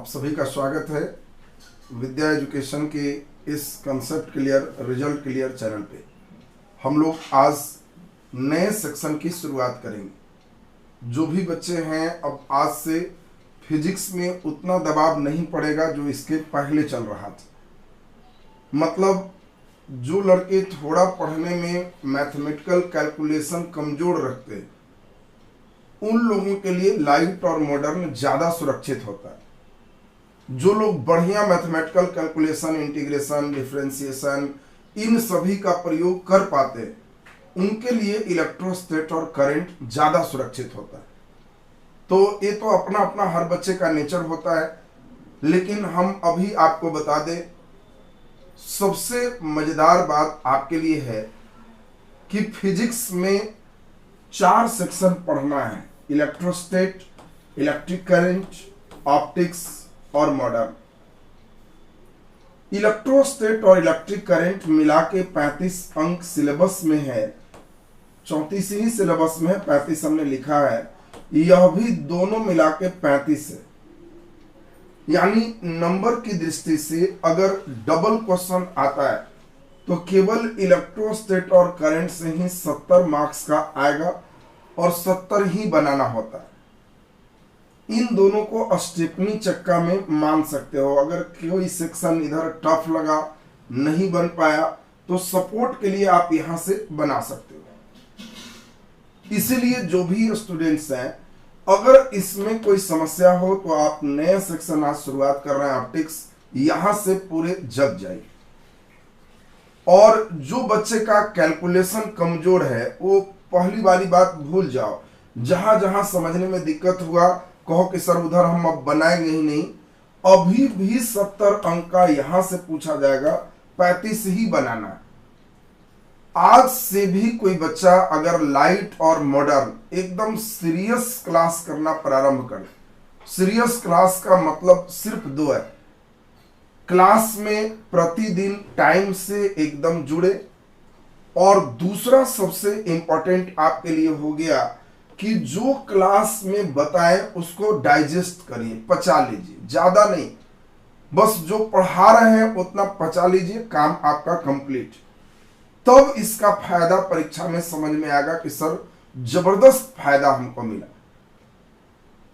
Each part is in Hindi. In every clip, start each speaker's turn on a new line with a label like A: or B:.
A: आप सभी का स्वागत है विद्या एजुकेशन के इस concept clear result clear channel पे। हम लोग आज नए सेक्शन की शुरुआत करेंगे। जो भी बच्चे हैं अब आज से फिजिक्स में उतना दबाव नहीं पड़ेगा जो इसके पहले चल रहा था। मतलब जो लड़के थोड़ा पढ़ने में मैथमेटिकल कैलकुलेशन कमजोर रखते हैं उन लोगों के लिए लाइट और मॉडर्न ज़्यादा सुरक्षित होता है। जो लोग बढ़िया मैथमेटिकल कैलकुलेशन, इंटीग्रेशन, डिफरेंशिएशन इन सभी का प्रयोग कर पाते हैं उनके लिए इलेक्ट्रोस्टैट और करंट ज़्यादा सुरक्षित होता है। तो ये तो अपना अपना हर बच्चे का नेचर होता है, लेकिन हम अभी आपको बता दें सबसे मज़ेदार बात आपके लिए है कि फिजिक्स में 4 सेक्शन पढ़ना है: इलेक्ट्रोस्टैट, इलेक्ट्रिक करंट, ऑप्टिक्स और मॉडर्न। इलेक्ट्रोस्टैट और इलेक्ट्रिक करंट मिला के 35 अंक सिलेबस में है। 34 ही सिलेबस में है, 35 हमने लिखा है। यह भी दोनों मिला के 35 है। यानी नंबर की दृष्टि से अगर डबल क्वेश्चन आता है तो केवल इलेक्ट्रोस्टैट और करंट से ही 70 मार्क्स का आएगा और 70 ही बनाना होता है। इन दोनों को स्टेपनी चक्का में मान सकते हो। अगर कोई सेक्शन इधर टफ लगा, नहीं बन पाया, तो सपोर्ट के लिए आप यहां से बना सकते हो। इसीलिए जो भी स्टूडेंट्स हैं अगर इसमें कोई समस्या हो तो आप नया सेक्शन आज शुरुआत कर रहे हैं ऑप्टिक्स, यहां से पूरे जग जाइए। और जो बच्चे का कैलकुलेशन कमजोर है वो पहली वाली बात भूल जाओ। जहां जहां समझने में दिक्कत हुआ कहो कि सर उधर हम अब बनाएंगे ही नहीं। अभी भी 70 अंक का यहां से पूछा जाएगा, 35 ही बनाना है। आज से भी कोई बच्चा अगर लाइट और मॉडर्न एकदम सीरियस क्लास करना प्रारंभ करे, सीरियस क्लास का मतलब सिर्फ 2 है: क्लास में प्रतिदिन टाइम से एकदम जुड़े, और दूसरा सबसे इंपॉर्टेंट आपके लिए हो गया कि जो क्लास में बताएं उसको डाइजेस्ट करिए, पचा लीजिए। ज्यादा नहीं, बस जो पढ़ा रहे हैं उतना पचा लीजिए, काम आपका कंप्लीट। तब इसका फायदा परीक्षा में समझ में आएगा कि सर जबरदस्त फायदा हमको मिला।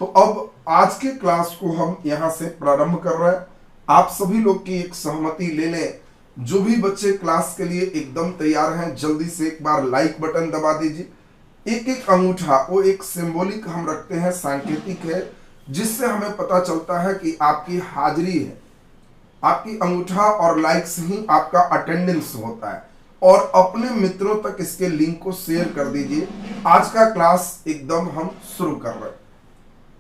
A: तो अब आज के क्लास को हम यहां से प्रारंभ कर रहे हैं। आप सभी लोग की एक सहमति ले लें। जो भी बच्चे क्लास के लिए एकदम तैयार हैं जल्दी से एक बार लाइक बटन दबा दीजिए। एक एक अंगूठा, वो एक सिंबॉलिक हम रखते हैं, सांकेतिक है, जिससे हमें पता चलता है कि आपकी हाजिरी है। आपकी अंगूठा और लाइक से ही आपका अटेंडेंस होता है। और अपने मित्रों तक इसके लिंक को शेयर कर दीजिए। आज का क्लास एकदम हम शुरू कर रहे हैं।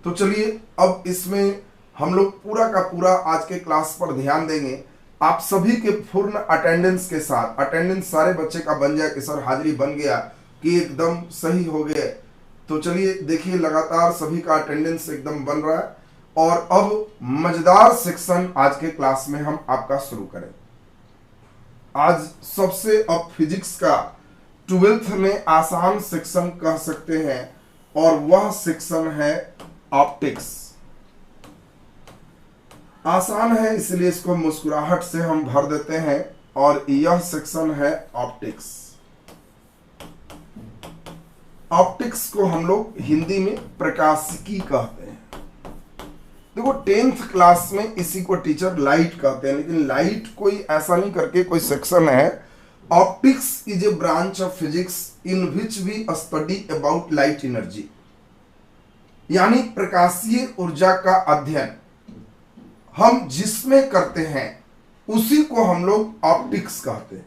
A: तो चलिए अब इसमें हम लोग पूरा का पूरा आज के क्लास पर ध्यान देंगे। आप सभी के पूर्ण अटेंडेंस के साथ, अटेंडेंस सारे बच्चे का बन जाए कि सर हाजिरी बन गया, कि एकदम सही हो गए। तो चलिए देखिए लगातार सभी का अटेंडेंस एकदम बन रहा है। और अब मजेदार सेक्शन आज के क्लास में हम आपका शुरू करें। आज सबसे अब फिजिक्स का 12th में आसान सेक्शन कह सकते हैं, और वह सेक्शन है ऑप्टिक्स। आसान है इसलिए इसको मुस्कुराहट से हम भर देते हैं, और यह सेक्शन है ऑप्टिक्स। ऑप्टिक्स को हम लोग हिंदी में प्रकाशिकी कहते हैं। देखो 10th क्लास में इसी को टीचर लाइट कहते हैं, लेकिन लाइट कोई ऐसा नहीं करके कोई सेक्शन है। Optics is a branch of physics in which we study about light energy. यानी प्रकाशीय ऊर्जा का अध्ययन हम जिसमें करते हैं उसी को हम लोग ऑप्टिक्स कहते हैं।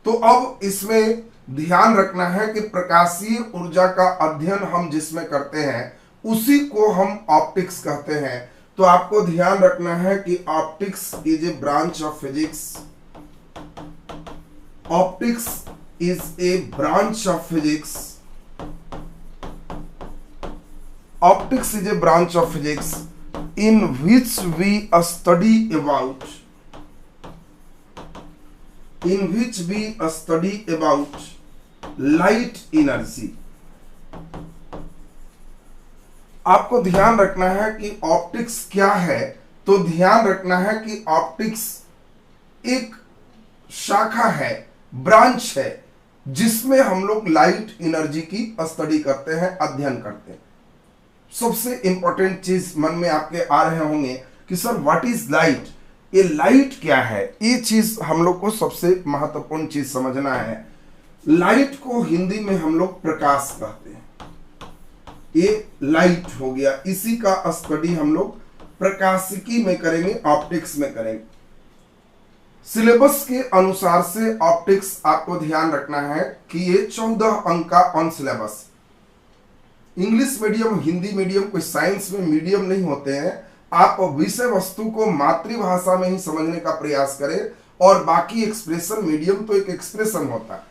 A: तो अब इसमें ध्यान रखना है कि प्रकाशीय ऊर्जा का अध्ययन हम जिसमें करते हैं उसी को हम ऑप्टिक्स कहते हैं। तो आपको ध्यान रखना है कि optics is a branch of physics. Optics is a branch of physics. Optics is a branch of physics in which we study about light energy। आपको ध्यान रखना है कि ऑप्टिक्स क्या है। तो ध्यान रखना है कि ऑप्टिक्स एक शाखा है, ब्रांच है, जिसमें हम लोग लाइट एनर्जी की स्टडी करते हैं, अध्ययन करते हैं। सबसे इंपॉर्टेंट चीज मन में आपके आ रहे होंगे कि सर व्हाट इज लाइट, ये लाइट क्या है। ये चीज हम लोग को सबसे महत्वपूर्ण चीज समझना है। लाइट को हिंदी में हम लोग प्रकाश कहते हैं। ये लाइट हो गया, इसी का स्टडी हम लोग प्रकाशिकी में करेंगे, ऑप्टिक्स में करेंगे। सिलेबस के अनुसार से ऑप्टिक्स आपको ध्यान रखना है कि ये 14 अंक का on syllabus. English medium, Hindi medium, कोई साइंस में मीडियम नहीं होते हैं। आप विषय वस्तु को मातृभाषा में ही समझने का प्रयास करें, और बाकी एक्सप्रेशन, मीडियम तो एक एक्सप्रेशन होता है।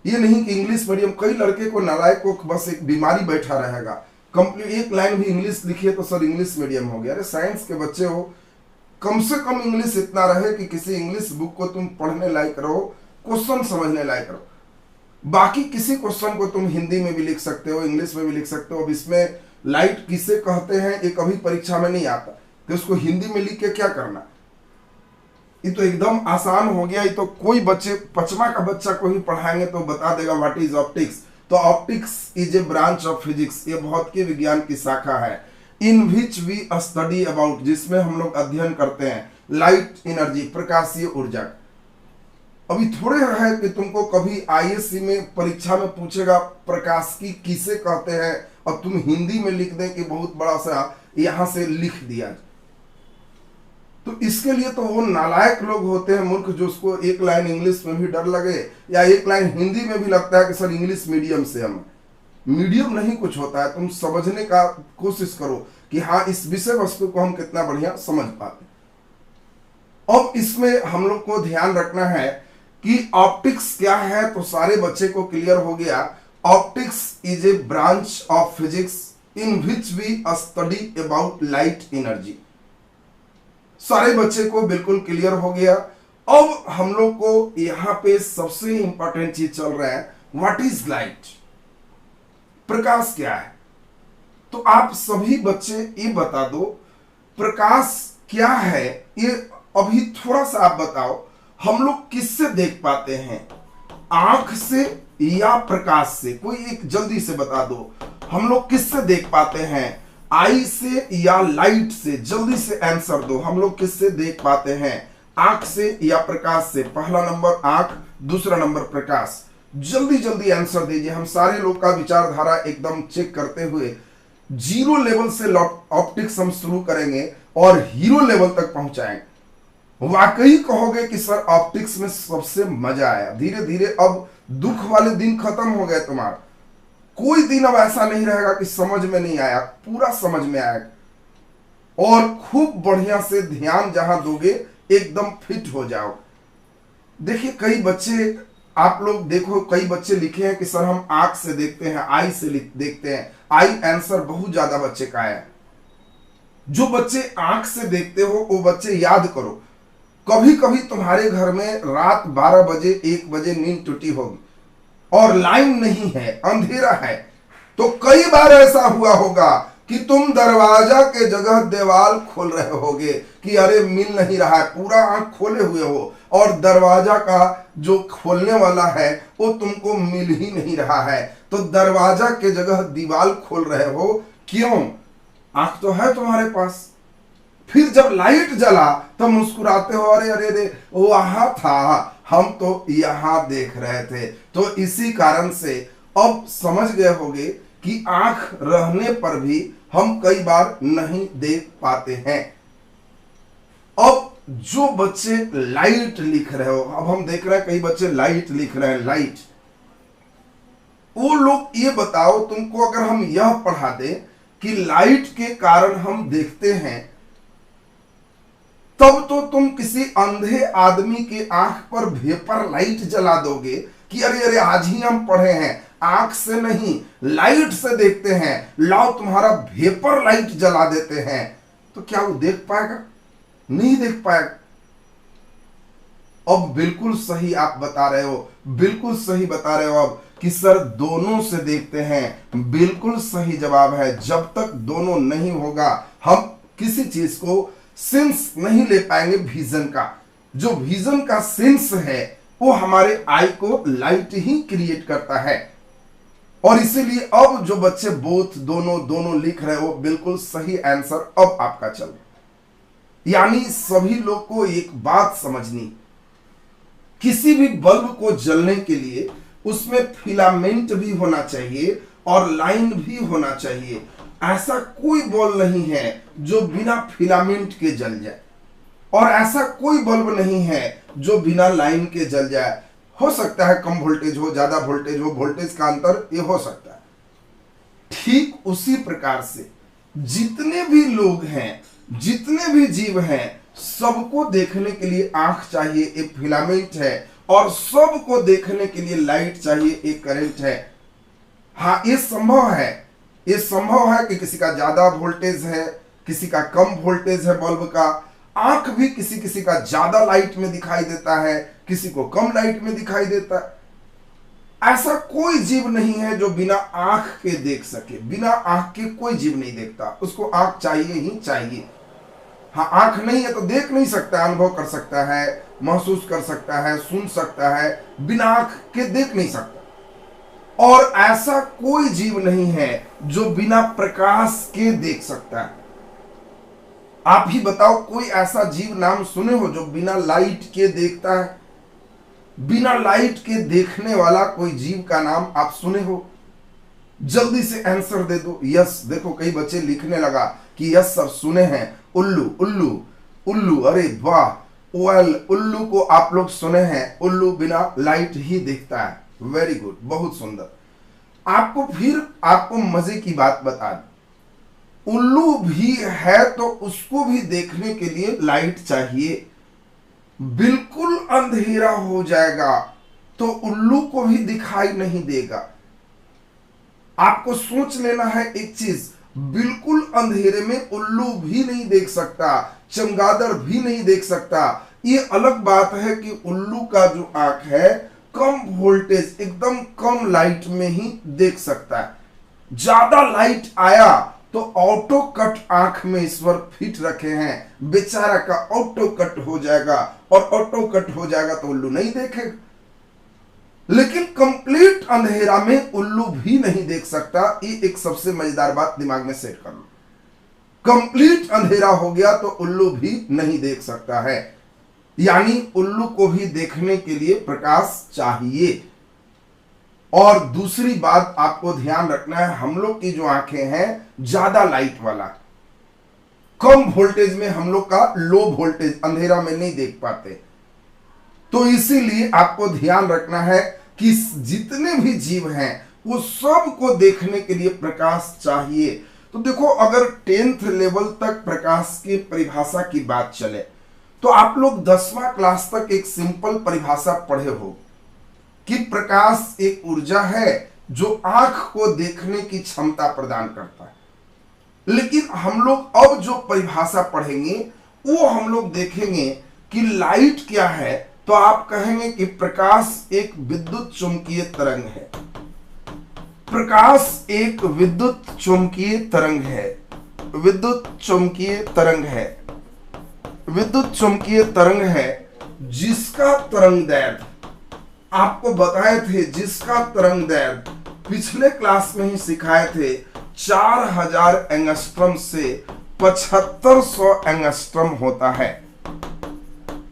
A: ये नहीं कि इंग्लिश मीडियम, कई लड़के को, नालायक को बस एक बीमारी बैठा रहेगा, कंप्लीट एक लाइन भी इंग्लिश लिखी है तो सर इंग्लिश मीडियम हो गया। अरे साइंस के बच्चे हो, कम से कम इंग्लिश इतना रहे कि किसी इंग्लिश बुक को तुम पढ़ने लायक रहो, क्वेश्चन समझने लायक रहो। बाकी किसी क्वेश्चन को तुम हिंदी में भी लिख सकते हो, इंग्लिश में भी लिख सकते हो। अब इसमें लाइट किसे कहते हैं ये कभी परीक्षा में नहीं आता कि उसको हिंदी में लिख के क्या करना। ये तो एकदम आसान हो गया। ये तो कोई बच्चे, 5वां का बच्चा को ही पढ़ाएंगे तो बता देगा व्हाट इज ऑप्टिक्स। तो optics is a branch of physics, ये भौतिकी विज्ञान की शाखा है। इन विच वी स्टडी अबाउट, जिसमें हम लोग अध्ययन करते हैं लाइट एनर्जी, प्रकाशीय ऊर्जा। अभी थोड़े है कि तुमको कभी आईएससी में परीक्षा में पूछेगा प्रकाश की किसे कहते हैं, और तुम हिंदी में लिख दें कि बहुत बड़ा सा यहां से लिख दिया। तो इसके लिए तो वो नालायक लोग होते हैं, मूर्ख, जो उसको एक लाइन इंग्लिश में भी डर लगे या एक लाइन हिंदी में भी लगता है कि सर इंग्लिश मीडियम से हम। मीडियम नहीं कुछ होता है, तुम समझने का कोशिश करो कि हाँ इस विषय वस्तु को हम कितना बढ़िया समझ पाते। अब इसमें हम लोग को ध्यान रखना है कि ऑप्टिक्स क्या है। तो सारे बच्चे को क्लियर हो गया, optics is a branch of physics in which we study about light energy. सारे बच्चे को बिल्कुल क्लियर हो गया। अब हम लोग को यहां पे सबसे इंपॉर्टेंट चीज चल रहा है, व्हाट इज लाइट, प्रकाश क्या है। तो आप सभी बच्चे ये बता दो प्रकाश क्या है। ये अभी थोड़ा सा आप बताओ, हम लोग किससे देख पाते हैं, आंख से या प्रकाश से? कोई एक जल्दी से बता दो, हम लोग किससे देख पाते हैं, आई से या लाइट से? जल्दी से आंसर दो, हम लोग किससे देख पाते हैं, आंख से या प्रकाश से? पहला नंबर आंख, दूसरा नंबर प्रकाश। जल्दी जल्दी आंसर दीजिए। हम सारे लोग का विचारधारा एकदम चेक करते हुए 0 लेवल से ऑप्टिक्स हम शुरू करेंगे और हीरो लेवल तक पहुंचाएंगे। वाकई कहोगे कि सर ऑप्टिक्स में सबसे मजा आया। धीरे धीरे अब दुख वाले दिन खत्म हो गए तुम्हारा। कोई दिन अब ऐसा नहीं रहेगा कि समझ में नहीं आया, पूरा समझ में आएगा। और खूब बढ़िया से ध्यान जहां दोगे एकदम फिट हो जाओ। देखिए कई बच्चे, आप लोग देखो, कई बच्चे लिखे हैं कि सर हम आंख से देखते हैं, आई से देखते हैं। आई आंसर बहुत ज्यादा बच्चे का है। जो बच्चे आंख से देखते हो वो बच्चे याद करो, कभी कभी तुम्हारे घर में रात 12 बजे 1 बजे नींद टूटी होगी और लाइन नहीं है, अंधेरा है, तो कई बार ऐसा हुआ होगा कि तुम दरवाजा के जगह दीवार खोल रहे होगे कि अरे मिल नहीं रहा है, पूरा आंख खोले हुए हो और दरवाजा का जो खोलने वाला है वो तुमको मिल ही नहीं रहा है, तो दरवाजा के जगह दीवार खोल रहे हो। क्यों? आंख तो है तुम्हारे पास। फिर जब लाइट जला तो मुस्कुराते हो, अरे अरे अरे वो वहां था, हम तो यहां देख रहे थे। तो इसी कारण से अब समझ गए होंगे कि आंख रहने पर भी हम कई बार नहीं देख पाते हैं। अब जो बच्चे लाइट लिख रहे हो, अब हम देख रहे हैं कई बच्चे लाइट लिख रहे हैं, लाइट, वो लोग ये बताओ तुमको, अगर हम यह पढ़ा दें कि लाइट के कारण हम देखते हैं, तब तो तुम किसी अंधे आदमी के आंख पर वेपर लाइट जला दोगे कि अरे अरे आज ही हम पढ़े हैं, आंख से नहीं लाइट से देखते हैं, लाओ तुम्हारा वेपर लाइट जला देते हैं। तो क्या वो देख पाएगा? नहीं देख पाएगा। अब बिल्कुल सही आप बता रहे हो, बिल्कुल सही बता रहे हो। अब कि सर दोनों से देखते हैं। बिल्कुल सही जवाब है। जब तक दोनों नहीं होगा हम किसी चीज को सेंस नहीं ले पाएंगे। विजन का जो विजन का सेंस है वो हमारे आई को लाइट ही क्रिएट करता है। और इसीलिए अब जो बच्चे बोथ दोनों दोनों लिख रहे हो बिल्कुल सही आंसर अब आपका चल। यानी सभी लोग को एक बात समझनी, किसी भी बल्ब को जलने के लिए उसमें फिलामेंट भी होना चाहिए और लाइन भी होना चाहिए। ऐसा कोई बल्ब नहीं है जो बिना फिलामेंट के जल जाए, और ऐसा कोई बल्ब नहीं है जो बिना लाइन के जल जाए। हो सकता है कम वोल्टेज हो, ज्यादा वोल्टेज हो, वोल्टेज का अंतर ये हो सकता है। ठीक उसी प्रकार से जितने भी लोग हैं, जितने भी जीव हैं, सबको देखने के लिए आंख चाहिए, एक फिलामेंट है, और सबको देखने के लिए लाइट चाहिए, एक करंट है। हाँ, ये संभव है, ये संभव है कि किसी का ज्यादा वोल्टेज है, किसी का कम वोल्टेज है बल्ब का। आंख भी किसी किसी का ज्यादा लाइट में दिखाई देता है, किसी को कम लाइट में दिखाई देता है। ऐसा कोई जीव नहीं है जो बिना आंख के देख सके। बिना आंख के कोई जीव नहीं देखता, उसको आंख चाहिए ही चाहिए। हाँ, आंख नहीं है तो देख नहीं सकता, अनुभव कर सकता है, महसूस कर सकता है, सुन सकता है, बिना आंख के देख नहीं सकता। और ऐसा कोई जीव नहीं है जो बिना प्रकाश के देख सकता है। आप ही बताओ, कोई ऐसा जीव नाम सुने हो जो बिना लाइट के देखता है? बिना लाइट के देखने वाला कोई जीव का नाम आप सुने हो? जल्दी से आंसर दे दो। यस, देखो कई बच्चे लिखने लगा कि यस सर सुने हैं। उल्लू उल्लू उल्लू, अरे वाह, उल्लू को आप लोग सुने हैं। उल्लू बिना लाइट ही दिखता है। वेरी गुड, बहुत सुंदर। आपको फिर आपको मजे की बात बता दी, उल्लू भी है तो उसको भी देखने के लिए लाइट चाहिए। बिल्कुल अंधेरा हो जाएगा तो उल्लू को भी दिखाई नहीं देगा। आपको सोच लेना है एक चीज, बिल्कुल अंधेरे में उल्लू भी नहीं देख सकता, चमगादड़ भी नहीं देख सकता। ये अलग बात है कि उल्लू का जो आंख है कम वोल्टेज, एकदम कम लाइट में ही देख सकता है। ज्यादा लाइट आया तो ऑटो कट आंख में ईश्वर फिट रखे हैं, बेचारा का ऑटो कट हो जाएगा, और ऑटो कट हो जाएगा तो उल्लू नहीं देखेगा। लेकिन कंप्लीट अंधेरा में उल्लू भी नहीं देख सकता। ये एक सबसे मजेदार बात दिमाग में सेट कर लो। कंप्लीट अंधेरा हो गया तो उल्लू भी नहीं देख सकता है। यानी उल्लू को भी देखने के लिए प्रकाश चाहिए। और दूसरी बात आपको ध्यान रखना है, हम लोग की जो आंखें हैं ज्यादा लाइट वाला, कम वोल्टेज में हम लोग का लो वोल्टेज, अंधेरा में नहीं देख पाते। तो इसीलिए आपको ध्यान रखना है कि जितने भी जीव हैं वो सबको देखने के लिए प्रकाश चाहिए। तो देखो, अगर 10th लेवल तक प्रकाश की परिभाषा की बात चले तो आप लोग 10वां क्लास तक एक सिंपल परिभाषा पढ़े हो कि प्रकाश एक ऊर्जा है जो आंख को देखने की क्षमता प्रदान करता है। लेकिन हम लोग अब जो परिभाषा पढ़ेंगे वो हम लोग देखेंगे कि लाइट क्या है। तो आप कहेंगे कि प्रकाश एक विद्युत चुंबकीय तरंग है। प्रकाश एक विद्युत चुंबकीय तरंग है। विद्युत चुंबकीय तरंग है। विद्युत चुंबकीय तरंग है जिसका तरंग दैर्घ्य आपको बताए थे, जिसका तरंग दैर्घ्य पिछले क्लास में ही सिखाए थे, 4000 एंगस्ट्रम से 7500 एंगस्ट्रम होता है।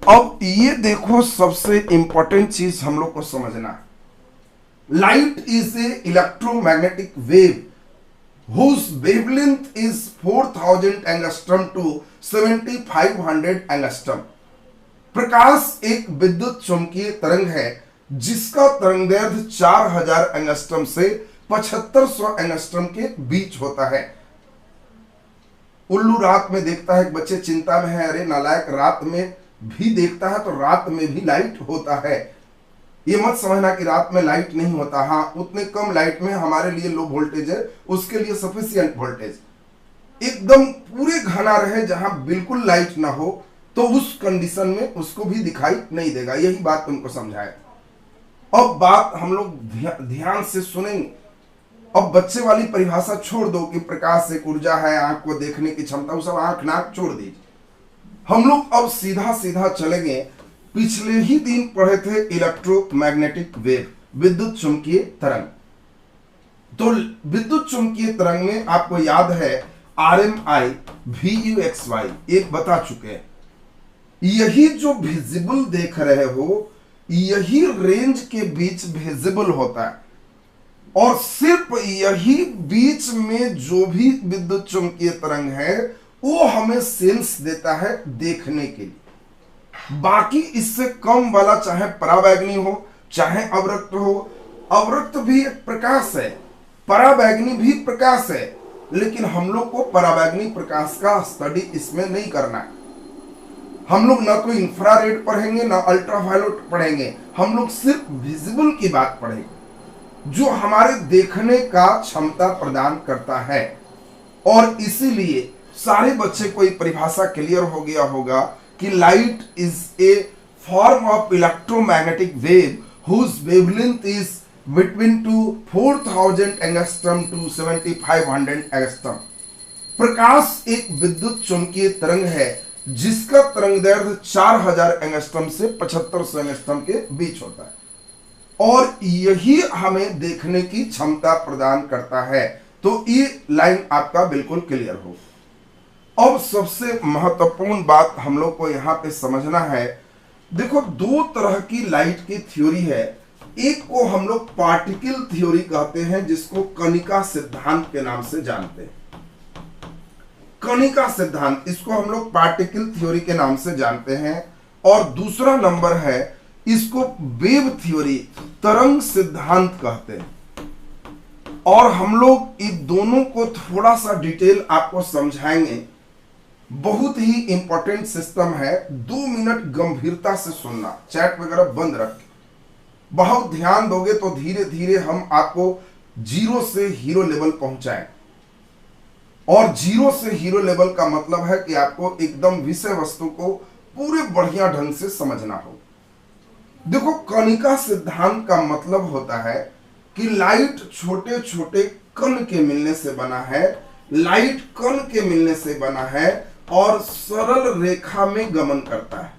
A: अब ये देखो, सबसे इंपॉर्टेंट चीज हम लोग को समझना, light is a electromagnetic wave whose wavelength is 4000 angstrom to 7500 angstrom. प्रकाश एक विद्युत चुंबकीय तरंग है जिसका तरंगदैर्घ्य 4000 एंगस्ट्रम से 7500 एंगस्ट्रम के बीच होता है। उल्लू रात में देखता है, बच्चे चिंता में है, अरे नालायक, रात में भी देखता है तो रात में भी लाइट होता है। ये मत समझना कि रात में लाइट नहीं होता। हाँ, उतने कम लाइट में हमारे लिए लो वोल्टेज है, उसके लिए सफिशिएंट वोल्टेज। एकदम पूरे घना रहे जहां बिल्कुल लाइट ना हो तो उस कंडीशन में उसको भी दिखाई नहीं देगा। यही बात तुमको समझाया। अब बात हम लोग ध्यान से सुनेंगे। अब बच्चे वाली परिभाषा छोड़ दो कि प्रकाश एक ऊर्जा है, आंख को देखने की क्षमता, वो सब आंख नाक छोड़ दीजिए। हम लोग अब सीधा सीधा चलेंगे। पिछले ही दिन पढ़े थे इलेक्ट्रोमैग्नेटिक वेव, विद्युत चुंबकीय तरंग। तो विद्युत चुंबकीय तरंग में आपको याद है RMI VUXY एक बता चुके हैं। यही जो विजिबल देख रहे हो, यही रेंज के बीच विजिबल होता है, और सिर्फ यही बीच में जो भी विद्युत चुंबकीय तरंग है वो हमें सेंस देता है देखने के लिए। बाकी इससे कम वाला चाहे पराबैंगनी हो चाहे अवरक्त हो, अवरक्त भी एक प्रकाश है, पराबैंगनी भी प्रकाश है, लेकिन हम लोग को पराबैंगनी प्रकाश का स्टडी इसमें नहीं करना है। हम लोग ना कोई इंफ्रारेड पढ़ेंगे ना अल्ट्रावायलेट पढ़ेंगे, हम लोग सिर्फ विजिबल की बात पढ़ेंगे जो हमारे देखने का क्षमता प्रदान करता है। और इसीलिए सारे बच्चे को ये परिभाषा क्लियर हो गया होगा कि light is a form of electromagnetic wave whose wavelength is between to 4000 angstrom to 7500 angstrom. प्रकाश एक विद्युत चुंबकीय तरंग है जिसका तरंगदैर्घ्य 4000 एंगस्ट्रम से 7500 एंगस्ट्रम के बीच होता है, और यही हमें देखने की क्षमता प्रदान करता है। तो ये लाइन आपका बिल्कुल क्लियर हो। अब सबसे महत्वपूर्ण बात हम लोग को यहां पे समझना है। देखो, दो तरह की लाइट की थ्योरी है। एक को हम लोग पार्टिकल थ्योरी कहते हैं, जिसको कणिका सिद्धांत के नाम से जानते हैं। कणिका सिद्धांत, इसको हम लोग पार्टिकल थ्योरी के नाम से जानते हैं। और दूसरा नंबर है, इसको वेव थ्योरी, तरंग सिद्धांत कहते हैं। और हम लोग इन दोनों को थोड़ा सा डिटेल आपको समझाएंगे। बहुत ही इंपॉर्टेंट सिस्टम है। 2 मिनट गंभीरता से सुनना, चैट वगैरह बंद रख के बहुत ध्यान दोगे तो धीरे धीरे हम आपको जीरो से हीरो लेवल पहुंचाएं। और जीरो से हीरो लेवल का मतलब है कि आपको एकदम विषय वस्तु को पूरे बढ़िया ढंग से समझना हो। देखो, कणिका सिद्धांत का मतलब होता है कि लाइट छोटे छोटे कण के मिलने से बना है, लाइट कण के मिलने से बना है और सरल रेखा में गमन करता है,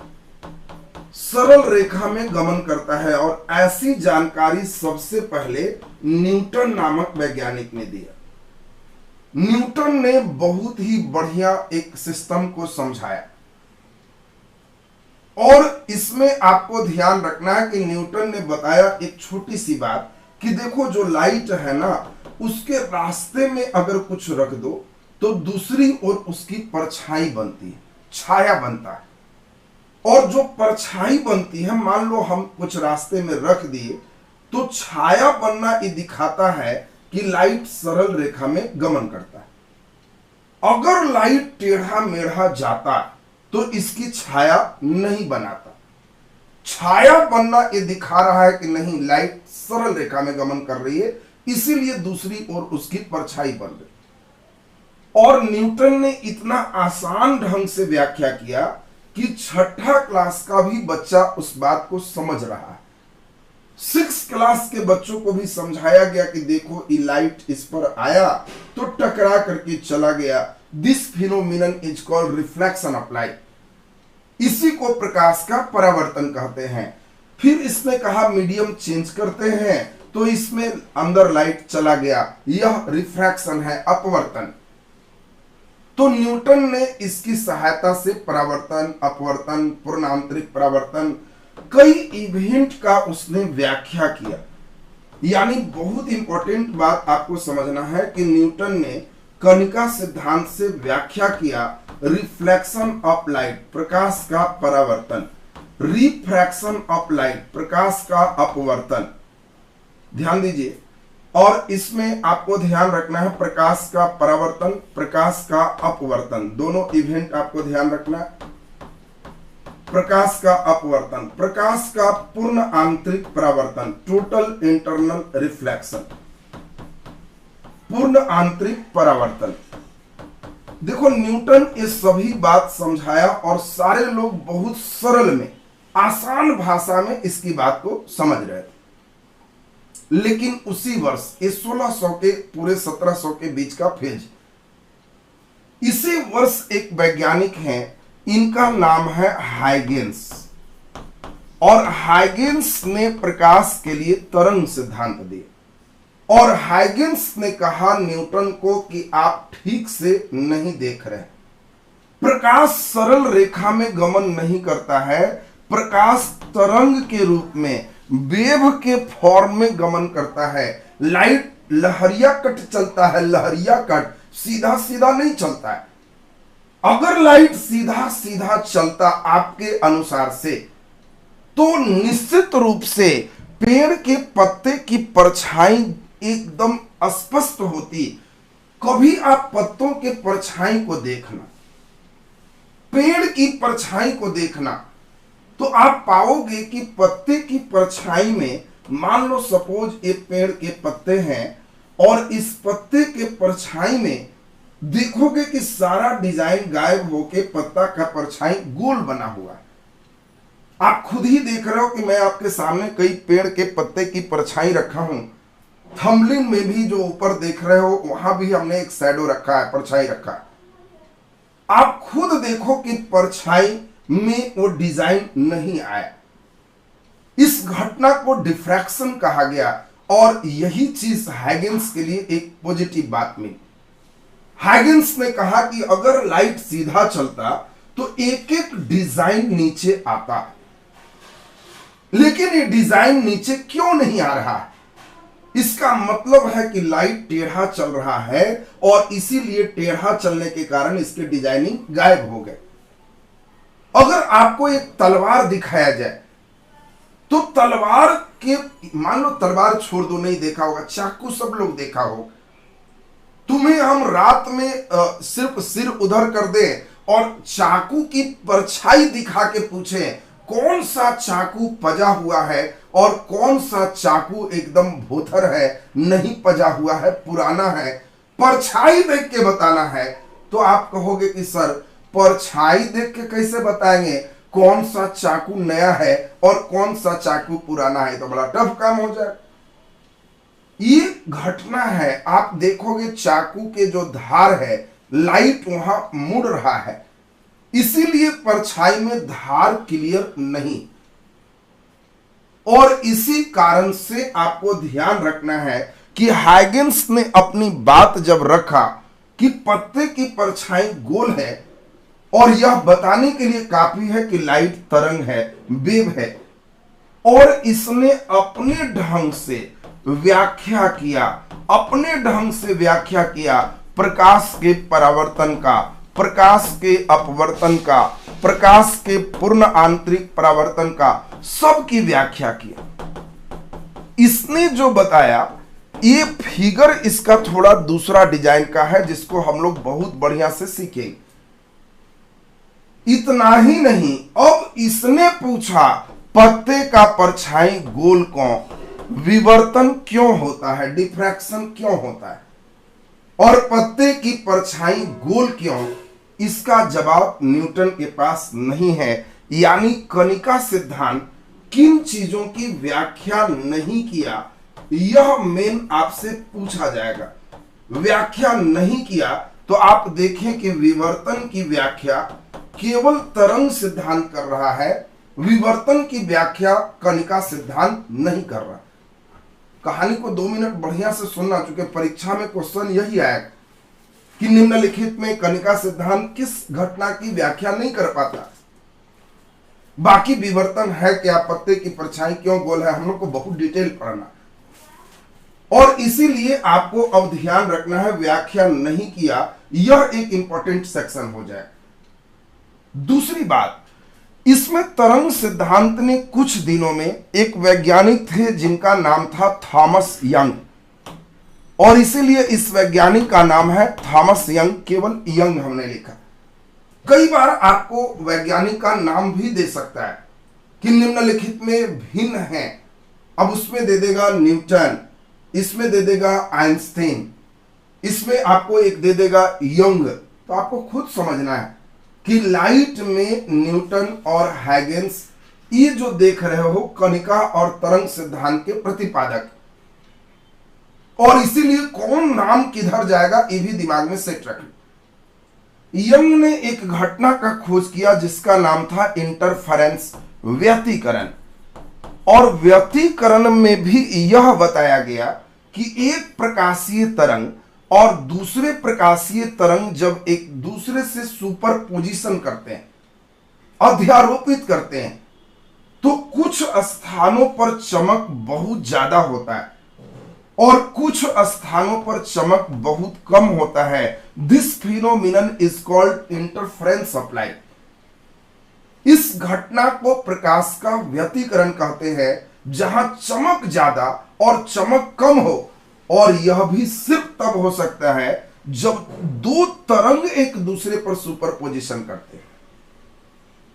A: सरल रेखा में गमन करता है। और ऐसी जानकारी सबसे पहले न्यूटन नामक वैज्ञानिक ने दिया। न्यूटन ने बहुत ही बढ़िया एक सिस्टम को समझाया। और इसमें आपको ध्यान रखना है कि न्यूटन ने बताया एक छोटी सी बात कि देखो, जो लाइट है ना, उसके रास्ते में अगर कुछ रख दो तो दूसरी ओर उसकी परछाई बनती है, छाया बनता है। और जो परछाई बनती है, मान लो हम कुछ रास्ते में रख दिए, तो छाया बनना ये दिखाता है कि लाइट सरल रेखा में गमन करता है। अगर लाइट टेढ़ा मेढ़ा जाता तो इसकी छाया नहीं बनाता। छाया बनना ये दिखा रहा है कि नहीं, लाइट सरल रेखा में गमन कर रही है, इसीलिए दूसरी ओर उसकी परछाई बन रही। और न्यूटन ने इतना आसान ढंग से व्याख्या किया कि 6ठा क्लास का भी बच्चा उस बात को समझ रहा है। 6 क्लास के बच्चों को भी समझाया गया कि देखो, ये लाइट इस पर आया तो टकरा करके चला गया। This phenomenon is called reflection of light. इसी को प्रकाश का परावर्तन कहते हैं। फिर इसने कहा मीडियम चेंज करते हैं तो इसमें अंदर लाइट चला गया, यह रिफ्रैक्शन है, अपवर्तन। तो न्यूटन ने इसकी सहायता से परावर्तन, अपवर्तन, पूर्ण आंतरिक परावर्तन, कई इवेंट का उसने व्याख्या किया। यानी बहुत इंपॉर्टेंट बात आपको समझना है कि न्यूटन ने कणिका सिद्धांत से व्याख्या किया रिफ्लेक्शन ऑफ लाइट, प्रकाश का परावर्तन, रिफ्रैक्शन ऑफ लाइट, प्रकाश का अपवर्तन। ध्यान दीजिए, और इसमें आपको ध्यान रखना है प्रकाश का परावर्तन, प्रकाश का अपवर्तन, दोनों इवेंट आपको ध्यान रखना है। प्रकाश का अपवर्तन, प्रकाश का पूर्ण आंतरिक परावर्तन, टोटल इंटरनल रिफ्लेक्शन, पूर्ण आंतरिक परावर्तन। देखो, न्यूटन ये सभी बात समझाया और सारे लोग बहुत सरल में, आसान भाषा में इसकी बात को समझ रहे थे। लेकिन उसी वर्ष ये 1600 के पूरे 1700 के बीच का फेज। इसी वर्ष एक वैज्ञानिक हैं, इनका नाम है हाइगेंस, और हाइगेंस ने प्रकाश के लिए तरंग सिद्धांत दिए। और हाइगेंस ने कहा न्यूटन को कि आप ठीक से नहीं देख रहे, प्रकाश सरल रेखा में गमन नहीं करता है, प्रकाश तरंग के रूप में वेव के फॉर्म में गमन करता है। लाइट लहरिया कट चलता है, लहरिया कट, सीधा सीधा नहीं चलता है। अगर लाइट सीधा सीधा चलता आपके अनुसार से, तो निश्चित रूप से पेड़ के पत्ते की परछाई एकदम स्पष्ट होती। कभी आप पत्तों के परछाई को देखना, पेड़ की परछाई को देखना, तो आप पाओगे कि पत्ते की परछाई में, मान लो सपोज ये पेड़ के पत्ते हैं, और इस पत्ते के परछाई में देखोगे कि सारा डिजाइन गायब होके पत्ता का परछाई गोल बना हुआ है। आप खुद ही देख रहे हो कि मैं आपके सामने कई पेड़ के पत्ते की परछाई रखा हूं। थंबनेल में भी जो ऊपर देख रहे हो वहां भी हमने एक शैडो रखा है, परछाई रखा है। आप खुद देखो कि परछाई में वो डिजाइन नहीं आया। इस घटना को डिफ्रैक्शन कहा गया, और यही चीज हाइगेंस के लिए एक पॉजिटिव बात मिली। हाइगेंस ने कहा कि अगर लाइट सीधा चलता तो एक एक डिजाइन नीचे आता, लेकिन ये डिजाइन नीचे क्यों नहीं आ रहा है? इसका मतलब है कि लाइट टेढ़ा चल रहा है, और इसीलिए टेढ़ा चलने के कारण इसके डिजाइनिंग गायब हो गए। अगर आपको एक तलवार दिखाया जाए, तो तलवार के, मान लो तलवार छोड़ दो, नहीं देखा होगा, चाकू सब लोग देखा हो। तुम्हें हम रात में सिर्फ सिर उधर कर दें और चाकू की परछाई दिखा के पूछे कौन सा चाकू पजा हुआ है और कौन सा चाकू एकदम भोथर है, नहीं पजा हुआ है, पुराना है, परछाई देख के बताना है, तो आप कहोगे कि सर परछाई देख के कैसे बताएंगे कौन सा चाकू नया है और कौन सा चाकू पुराना है? तो बड़ा टफ काम हो जाए। ये घटना है, आप देखोगे चाकू के जो धार है, लाइट वहां मुड़ रहा है, इसीलिए परछाई में धार क्लियर नहीं। और इसी कारण से आपको ध्यान रखना है कि हाइगेंस ने अपनी बात जब रखा कि पत्ते की परछाई गोल है, और यह बताने के लिए काफी है कि लाइट तरंग है, वेव है, और इसने अपने ढंग से व्याख्या किया, अपने ढंग से व्याख्या किया प्रकाश के परावर्तन का, प्रकाश के अपवर्तन का, प्रकाश के पूर्ण आंतरिक परावर्तन का, सब की व्याख्या किया। इसने जो बताया, ये फिगर इसका थोड़ा दूसरा डिजाइन का है, जिसको हम लोग बहुत बढ़िया से सीखेंगे। इतना ही नहीं, अब इसने पूछा पत्ते का परछाई गोल क्यों, विवर्तन क्यों होता है, डिफ्रैक्शन क्यों होता है, और पत्ते की परछाई गोल क्यों? इसका जवाब न्यूटन के पास नहीं है। यानी कणिका सिद्धांत किन चीजों की व्याख्या नहीं किया, यह मेन आपसे पूछा जाएगा। व्याख्या नहीं किया तो आप देखें कि विवर्तन की व्याख्या केवल तरंग सिद्धांत कर रहा है, विवर्तन की व्याख्या कणिका सिद्धांत नहीं कर रहा। कहानी को 2 मिनट बढ़िया से सुनना, चूंकि परीक्षा में क्वेश्चन यही आया कि निम्नलिखित में कणिका सिद्धांत किस घटना की व्याख्या नहीं कर पाता। बाकी विवर्तन है क्या, पत्ते की परछाई क्यों गोल है, हम लोग को बहुत डिटेल पढ़ना, और इसीलिए आपको अब ध्यान रखना है, व्याख्या नहीं किया, यह एक इंपॉर्टेंट सेक्शन हो जाए। दूसरी बात, इसमें तरंग सिद्धांत ने कुछ दिनों में एक वैज्ञानिक थे जिनका नाम था थॉमस यंग, और इसीलिए इस वैज्ञानिक का नाम है थॉमस यंग, केवल यंग हमने लिखा। कई बार आपको वैज्ञानिक का नाम भी दे सकता है कि निम्नलिखित में भिन्न है, अब उसमें दे देगा न्यूटन, इसमें दे देगा आइंस्टीन, इसमें आपको एक दे देगा यंग। तो आपको खुद समझना है कि लाइट में न्यूटन और हाइगेंस, ये जो देख रहे हो कणिका और तरंग सिद्धांत के प्रतिपादक, और इसीलिए कौन नाम किधर जाएगा ये भी दिमाग में सेट रखें। यंग ने एक घटना का खोज किया जिसका नाम था इंटरफेरेंस, व्यतिकरण। और व्यतिकरण में भी यह बताया गया कि एक प्रकाशीय तरंग और दूसरे प्रकाशीय तरंग जब एक दूसरे से सुपरपोजिशन करते हैं, अध्यारोपित करते हैं, तो कुछ स्थानों पर चमक बहुत ज्यादा होता है और कुछ स्थानों पर चमक बहुत कम होता है। This phenomenon is called interference of light. इस घटना को प्रकाश का व्यतिकरण कहते हैं, जहां चमक ज्यादा और चमक कम हो, और यह भी सिर्फ तब हो सकता है जब दो तरंग एक दूसरे पर सुपरपोजिशन करते हैं।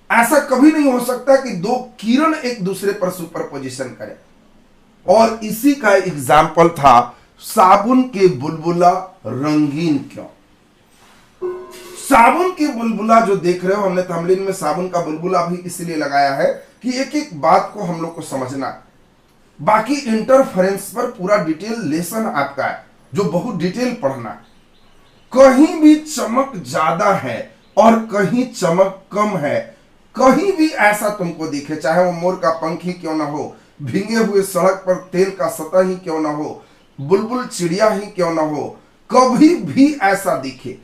A: ऐसा कभी नहीं हो सकता कि दो किरण एक दूसरे पर सुपरपोजिशन करें। और इसी का एग्जाम्पल था साबुन के बुलबुला रंगीन क्यों। साबुन की बुलबुला जो देख रहे हो, हमने थंबनेल में साबुन का बुलबुला भी इसलिए लगाया है कि एक एक बात को हम लोग को समझना है। बाकी इंटरफेरेंस पर पूरा डिटेल लेसन आपका है, जो बहुत डिटेल पढ़ना है। कहीं भी चमक ज्यादा है और कहीं चमक कम है। कहीं भी ऐसा तुमको दिखे, चाहे वो मोर का पंख ही क्यों ना हो, भींगे हुए सड़क पर तेल का सतह ही क्यों ना हो, बुलबुल चिड़िया ही क्यों ना हो, कभी भी ऐसा दिखे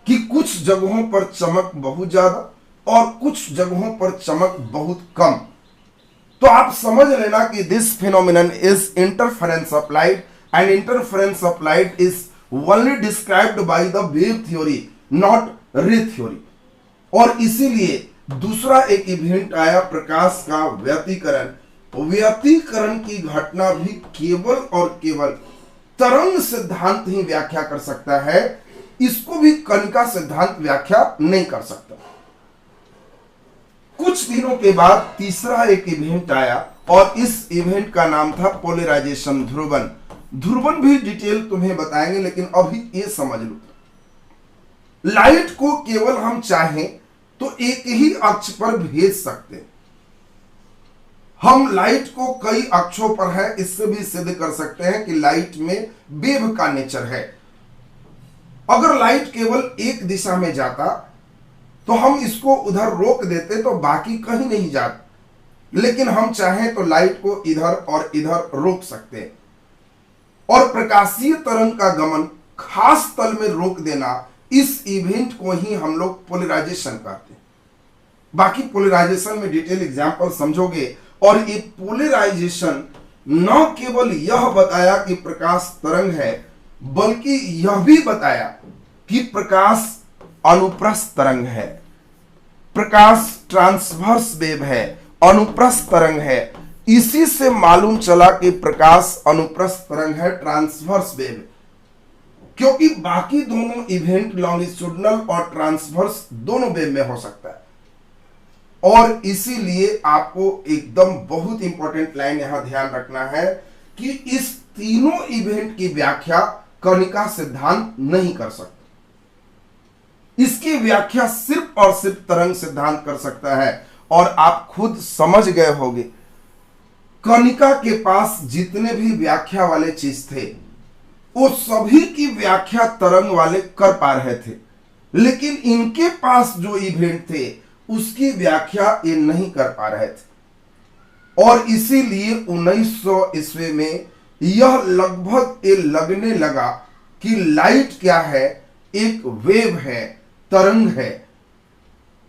A: कि कुछ जगहों पर चमक बहुत ज्यादा और कुछ जगहों पर चमक बहुत कम, तो आप समझ लेना कि this phenomenon is interference of light, and interference of light is only described by the wave theory, not रे थ्योरी। और इसीलिए दूसरा एक इवेंट आया, प्रकाश का व्यतिकरण। व्यतिकरण की घटना भी केवल और केवल तरंग सिद्धांत ही व्याख्या कर सकता है, इसको भी कणिका सिद्धांत व्याख्या नहीं कर सकता। कुछ दिनों के बाद तीसरा एक इवेंट आया और इस इवेंट का नाम था पोलराइजेशन, ध्रुवन। ध्रुवन भी डिटेल तुम्हें बताएंगे, लेकिन अभी ये समझ लो, लाइट को केवल हम चाहें तो एक ही अक्ष पर भेज सकते हैं। हम लाइट को कई अक्षों पर है, इससे भी सिद्ध कर सकते हैं कि लाइट में वेव का नेचर है। अगर लाइट केवल एक दिशा में जाता तो हम इसको उधर रोक देते तो बाकी कहीं नहीं जाता, लेकिन हम चाहें तो लाइट को इधर और इधर रोक सकते हैं। और प्रकाशीय तरंग का गमन खास तल में रोक देना, इस इवेंट को ही हम लोग पोलराइजेशन कहते हैं। बाकी पोलराइजेशन में डिटेल एग्जांपल समझोगे। और ये पोलराइजेशन न केवल यह बताया कि प्रकाश तरंग है, बल्कि यह भी बताया कि प्रकाश अनुप्रस्थ तरंग है, प्रकाश ट्रांसवर्स वेव है, अनुप्रस्थ तरंग है। इसी से मालूम चला कि प्रकाश अनुप्रस्थ तरंग है, ट्रांसवर्स वेव, क्योंकि बाकी दोनों इवेंट लॉन्गिट्यूडनल और ट्रांसवर्स दोनों वेव में हो सकता है। और इसीलिए आपको एकदम बहुत इंपॉर्टेंट लाइन यहां ध्यान रखना है कि इस तीनों इवेंट की व्याख्या कणिका सिद्धांत नहीं कर सकता। इसकी व्याख्या सिर्फ और सिर्फ तरंग सिद्धांत कर सकता है। और आप खुद समझ गए होंगे, कणिका के पास जितने भी व्याख्या वाले चीज थे, वो सभी की व्याख्या तरंग वाले कर पा रहे थे, लेकिन इनके पास जो इवेंट थे उसकी व्याख्या ये नहीं कर पा रहे थे। और इसीलिए 1900 ईस्वी में यह लगभग ये लगने लगा कि लाइट क्या है, एक वेव है, तरंग है।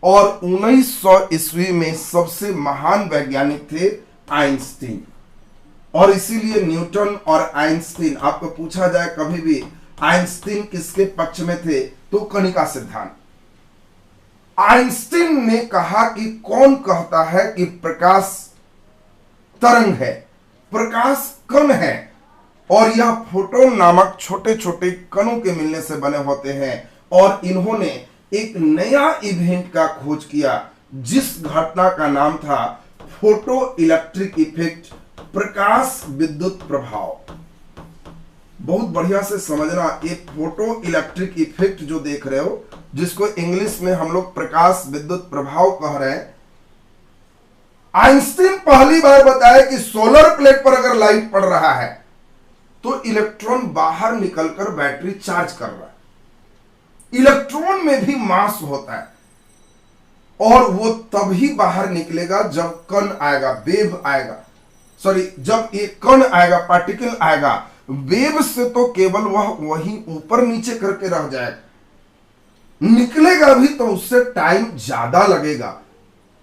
A: और 1900 ईस्वी में सबसे महान वैज्ञानिक थे आइंस्टीन। और इसीलिए न्यूटन और आइंस्टीन, आपको पूछा जाए कभी भी आइंस्टीन किसके पक्ष में थे, तो कणिका सिद्धांत। आइंस्टीन ने कहा कि कौन कहता है कि प्रकाश तरंग है, प्रकाश कण है, और यह फोटोन नामक छोटे छोटे कणों के मिलने से बने होते हैं। और इन्होंने एक नया इवेंट का खोज किया, जिस घटना का नाम था फोटो इलेक्ट्रिक इफेक्ट, प्रकाश विद्युत प्रभाव। बहुत बढ़िया से समझना, ये फोटो इलेक्ट्रिक इफेक्ट जो देख रहे हो, जिसको इंग्लिश में हम लोग प्रकाश विद्युत प्रभाव कह रहे हैं, आइंस्टीन पहली बार बताया कि सोलर प्लेट पर अगर लाइट पड़ रहा है तो इलेक्ट्रॉन बाहर निकलकर बैटरी चार्ज कर रहा है। इलेक्ट्रॉन में भी मास होता है और वो तभी बाहर निकलेगा जब कण आएगा, वेव आएगा, सॉरी जब एक कण आएगा, पार्टिकल आएगा। वेव से तो केवल वह वहीं ऊपर नीचे करके रह जाएगा, निकलेगा भी तो उससे टाइम ज्यादा लगेगा।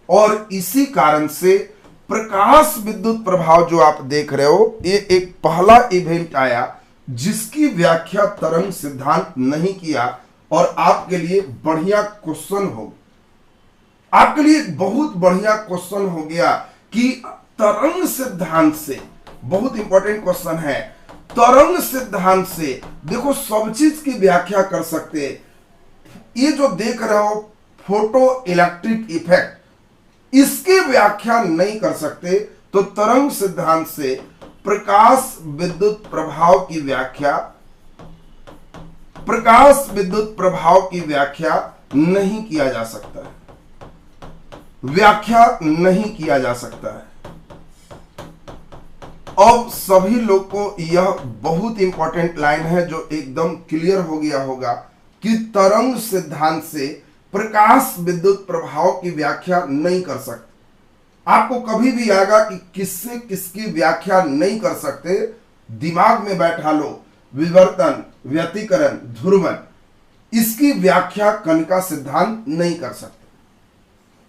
A: और इसी कारण से प्रकाश विद्युत प्रभाव जो आप देख रहे हो, ये एक पहला इवेंट आया जिसकी व्याख्या तरंग सिद्धांत नहीं किया। और आपके लिए बढ़िया क्वेश्चन हो, आपके लिए एक बहुत बढ़िया क्वेश्चन हो गया कि तरंग सिद्धांत से, बहुत इंपॉर्टेंट क्वेश्चन है, तरंग सिद्धांत से देखो सब चीज की व्याख्या कर सकते हैं। ये जो देख रहे हो फोटो इलेक्ट्रिक इफेक्ट, इसकी व्याख्या नहीं कर सकते, तो तरंग सिद्धांत से प्रकाश विद्युत प्रभाव की व्याख्या, प्रकाश विद्युत प्रभाव की व्याख्या नहीं किया जा सकता है, व्याख्या नहीं किया जा सकता है। अब सभी लोग को यह बहुत इंपॉर्टेंट लाइन है जो एकदम क्लियर हो गया होगा कि तरंग सिद्धांत से प्रकाश विद्युत प्रभाव की व्याख्या नहीं कर सकते। आपको कभी भी आएगा कि किससे किसकी व्याख्या नहीं कर सकते, दिमाग में बैठा लो, विवर्तन, व्यतिकरण, ध्रुवन, इसकी व्याख्या कणिका सिद्धांत नहीं कर सकते।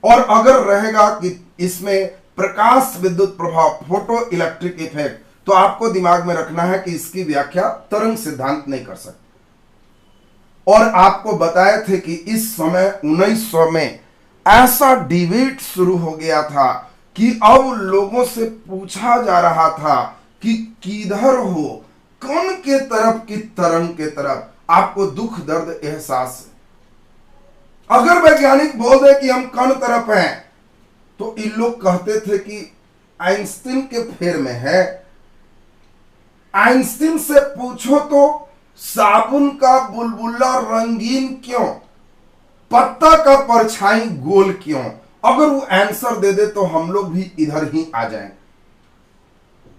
A: और अगर रहेगा कि इसमें प्रकाश विद्युत प्रभाव, फोटो इलेक्ट्रिक इफेक्ट, तो आपको दिमाग में रखना है कि इसकी व्याख्या तरंग सिद्धांत नहीं कर सकते। और आपको बताए थे कि इस समय 1900 में ऐसा डिबेट शुरू हो गया था कि अब लोगों से पूछा जा रहा था कि किधर हो, कण के तरफ कि तरंग के तरफ। आपको दुख दर्द एहसास है। अगर वैज्ञानिक बोल दे कि हम कण तरफ हैं, तो इन लोग कहते थे कि आइंस्टीन के फेर में है। आइंस्टीन से पूछो तो साबुन का बुलबुला रंगीन क्यों, पत्ता का परछाई गोल क्यों? अगर वो आंसर दे दे तो हम लोग भी इधर ही आ जाएंगे।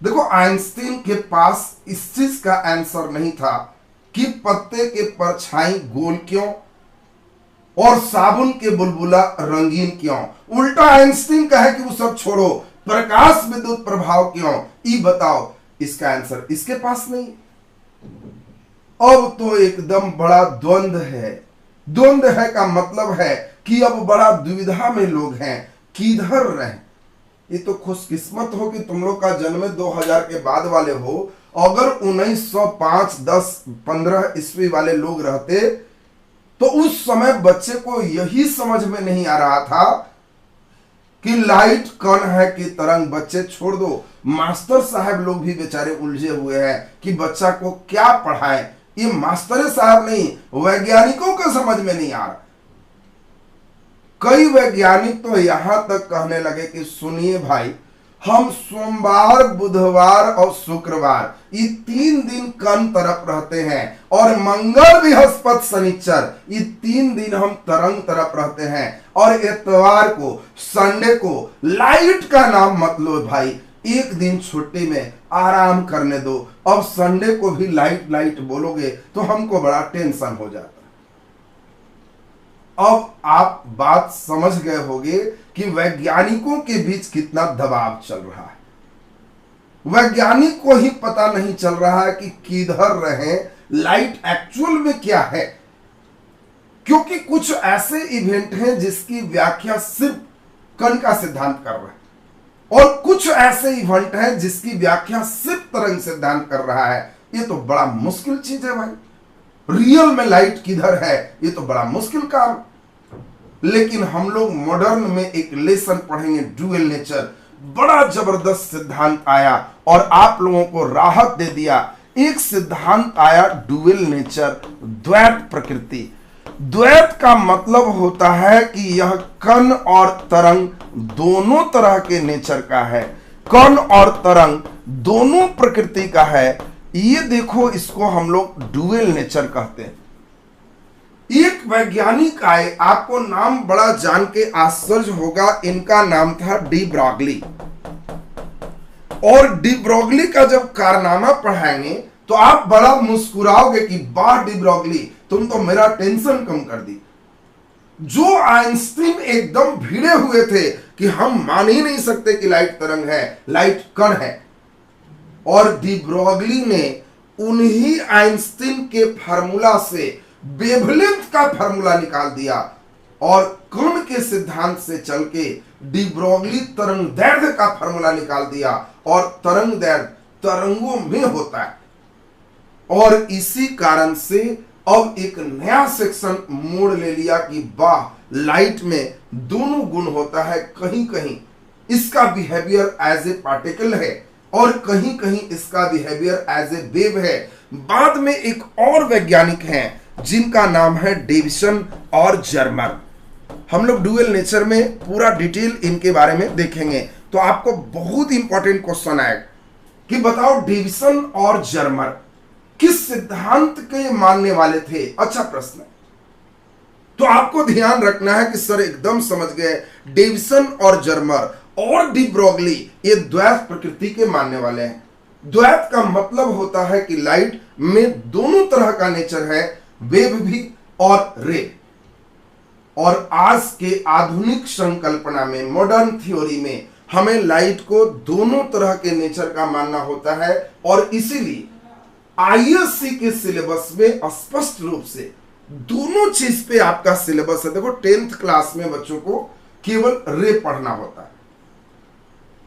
A: देखो आइंस्टीन के पास इस चीज का आंसर नहीं था कि पत्ते के परछाई गोल क्यों और साबुन के बुलबुला रंगीन क्यों। उल्टा आइंस्टीन कहे कि वो सब छोड़ो, प्रकाश विद्युत प्रभाव क्यों, ये बताओ। इसका आंसर इसके पास नहीं। अब तो एकदम बड़ा द्वंद्व है। द्वंद्व है का मतलब है कि अब बड़ा दुविधा में लोग हैं, किधर रहें। ये तो खुशकिस्मत हो कि तुम लोग का जन्म 2000 के बाद वाले हो। अगर 1905, 10, 15 ईस्वी वाले लोग रहते तो उस समय बच्चे को यही समझ में नहीं आ रहा था कि लाइट कण है कि तरंग। बच्चे छोड़ दो, मास्टर साहब लोग भी बेचारे उलझे हुए हैं कि बच्चा को क्या पढ़ाएं। ये मास्टर साहब नहीं, वैज्ञानिकों को समझ में नहीं आ रहा। कई वैज्ञानिक तो यहां तक कहने लगे कि सुनिए भाई, हम सोमवार, बुधवार और शुक्रवार ये 3 दिन कण तरफ रहते हैं और मंगल, बृहस्पति, शनिचर ये 3 दिन हम तरंग तरफ रहते हैं। और इतवार को, संडे को लाइट का नाम मत लो भाई, एक दिन छुट्टी में आराम करने दो। अब संडे को भी लाइट लाइट बोलोगे तो हमको बड़ा टेंशन हो जाता है। अब आप बात समझ गए होंगे कि वैज्ञानिकों के बीच कितना दबाव चल रहा है। वैज्ञानिक को ही पता नहीं चल रहा है कि किधर रहे, लाइट एक्चुअल में क्या है। क्योंकि कुछ ऐसे इवेंट हैं जिसकी व्याख्या सिर्फ कण का सिद्धांत कर रहा है और कुछ ऐसे इवेंट हैं जिसकी व्याख्या सिर्फ तरंग सिद्धांत कर रहा है। ये तो बड़ा मुश्किल चीज है भाई। रियल में लाइट किधर है, ये तो बड़ा मुश्किल काम। लेकिन हम लोग मॉडर्न में एक लेसन पढ़ेंगे, ड्यूअल नेचर। बड़ा जबरदस्त सिद्धांत आया और आप लोगों को राहत दे दिया। एक सिद्धांत आया ड्यूअल नेचर, द्वैत प्रकृति। द्वैत का मतलब होता है कि यह कण और तरंग दोनों तरह के नेचर का है, कण और तरंग दोनों प्रकृति का है। ये देखो, इसको हम लोग ड्यूअल नेचर कहते हैं। एक वैज्ञानिक आए, आपको नाम बड़ा जान के आश्चर्य होगा, इनका नाम था डी ब्रॉगली। और डी ब्रॉगली का जब कारनामा पढ़ाएंगे तो आप बड़ा मुस्कुराओगे कि वाह डी ब्रॉगली, तुम तो मेरा टेंशन कम कर दी। जो आइंस्टीन एकदम भिड़े हुए थे कि हम मान ही नहीं सकते कि लाइट तरंग है, लाइट कण है, और डी ब्रॉगली ने उन्हीं आइंस्टीन के फार्मूला से वेवलेंथ का फार्मूला निकाल दिया और कण के सिद्धांत से चल के डी ब्रॉगली तरंग दैर्घ्य का फार्मूला निकाल दिया, और तरंग दैर्घ्य तरंगों में होता है। और इसी कारण से अब एक नया सेक्शन मोड़ ले लिया कि वाह, लाइट में दोनों गुण होता है, कहीं कहीं इसका बिहेवियर एज ए पार्टिकल है और कहीं कहीं इसका बिहेवियर एज ए वेव है। बाद में एक और वैज्ञानिक हैं जिनका नाम है डेविसन और जर्मर। हम लोग डुअल नेचर में पूरा डिटेल इनके बारे में देखेंगे, तो आपको बहुत इंपॉर्टेंट क्वेश्चन आएगा कि बताओ डेविसन और जर्मर किस सिद्धांत के मानने वाले थे। अच्छा प्रश्न है, तो आपको ध्यान रखना है कि सर एकदम समझ गए, डेविसन और जर्मर और डी ब्रॉगली ये द्वैत प्रकृति के मानने वाले हैं। द्वैत का मतलब होता है कि लाइट में दोनों तरह का नेचर है, वेव भी और रे। और आज के आधुनिक संकल्पना में, मॉडर्न थ्योरी में, हमें लाइट को दोनों तरह के नेचर का मानना होता है। और इसीलिए आईएससी के सिलेबस में स्पष्ट रूप से दोनों चीज पे आपका सिलेबस है। देखो 10th क्लास में बच्चों को केवल रे पढ़ना होता है,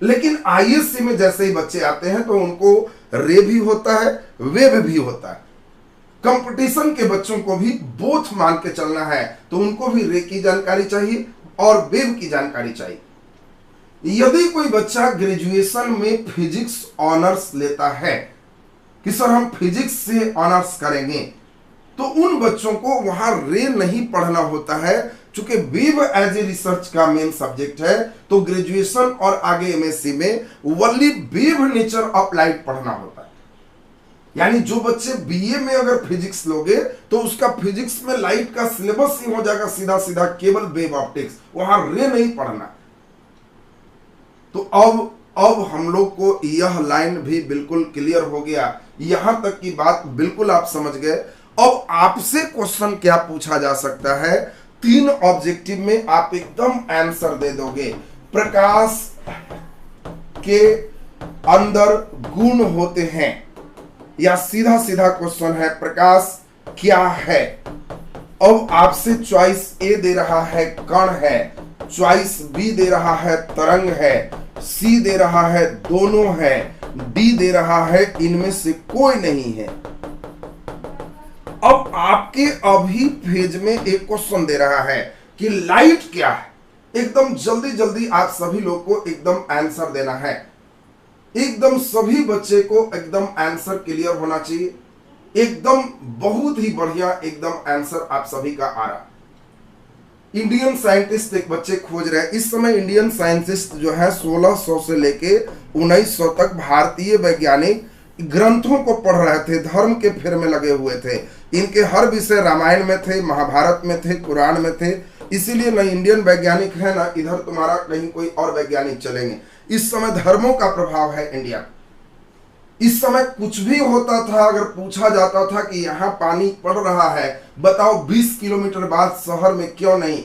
A: लेकिन आईएससी में जैसे ही बच्चे आते हैं तो उनको रे भी होता है, वेव भी होता है। कंपटीशन के बच्चों को भी बोथ मान के चलना है, तो उनको भी रे की जानकारी चाहिए और वेव की जानकारी चाहिए। यदि कोई बच्चा ग्रेजुएशन में फिजिक्स ऑनर्स लेता है कि सर हम फिजिक्स से ऑनर्स करेंगे, तो उन बच्चों को वहां रे नहीं पढ़ना होता है, चूंकि वेव एज ए रिसर्च का मेन सब्जेक्ट है। तो ग्रेजुएशन और आगे एमएससी में only wave nature of light पढ़ना होता है। यानी जो बच्चे बीए में अगर फिजिक्स लोगे तो उसका फिजिक्स में लाइट का सिलेबस ही हो जाएगा सीधा सीधा केवल वेव ऑप्टिक्स, वहां रे नहीं पढ़ना। तो अब हम लोग को यह लाइन भी बिल्कुल क्लियर हो गया, यहां तक की बात बिल्कुल आप समझ गए। अब आपसे क्वेश्चन क्या पूछा जा सकता है, 3 ऑब्जेक्टिव में आप एकदम आंसर दे दोगे। प्रकाश के अंदर गुण होते हैं, या सीधा सीधा क्वेश्चन है प्रकाश क्या है। अब आपसे चॉइस ए दे रहा है कण है, चॉइस बी दे रहा है तरंग है, सी दे रहा है दोनों है, डी दे रहा है इनमें से कोई नहीं है। अब आपके अभी पेज में एक क्वेश्चन दे रहा है कि लाइट क्या है। एकदम जल्दी जल्दी आप सभी लोग को एकदम आंसर देना है, एकदम सभी बच्चे को एकदम आंसर क्लियर होना चाहिए। एकदम बहुत ही बढ़िया एकदम आंसर आप सभी का आ रहा। इंडियन साइंटिस्ट एक बच्चे खोज रहे हैं। इस समय इंडियन साइंटिस्ट जो है 1600 से लेके 1900 तक भारतीय वैज्ञानिक ग्रंथों को पढ़ रहे थे, धर्म के फेर में लगे हुए थे। इनके हर विषय रामायण में थे, महाभारत में थे, कुरान में थे। इसीलिए न इंडियन वैज्ञानिक है ना इधर तुम्हारा कहीं कोई और वैज्ञानिक चलेंगे। इस समय धर्मों का प्रभाव है इंडिया। इस समय कुछ भी होता था, अगर पूछा जाता था कि यहाँ पानी पड़ रहा है, बताओ 20 किलोमीटर बाद शहर में क्यों नहीं,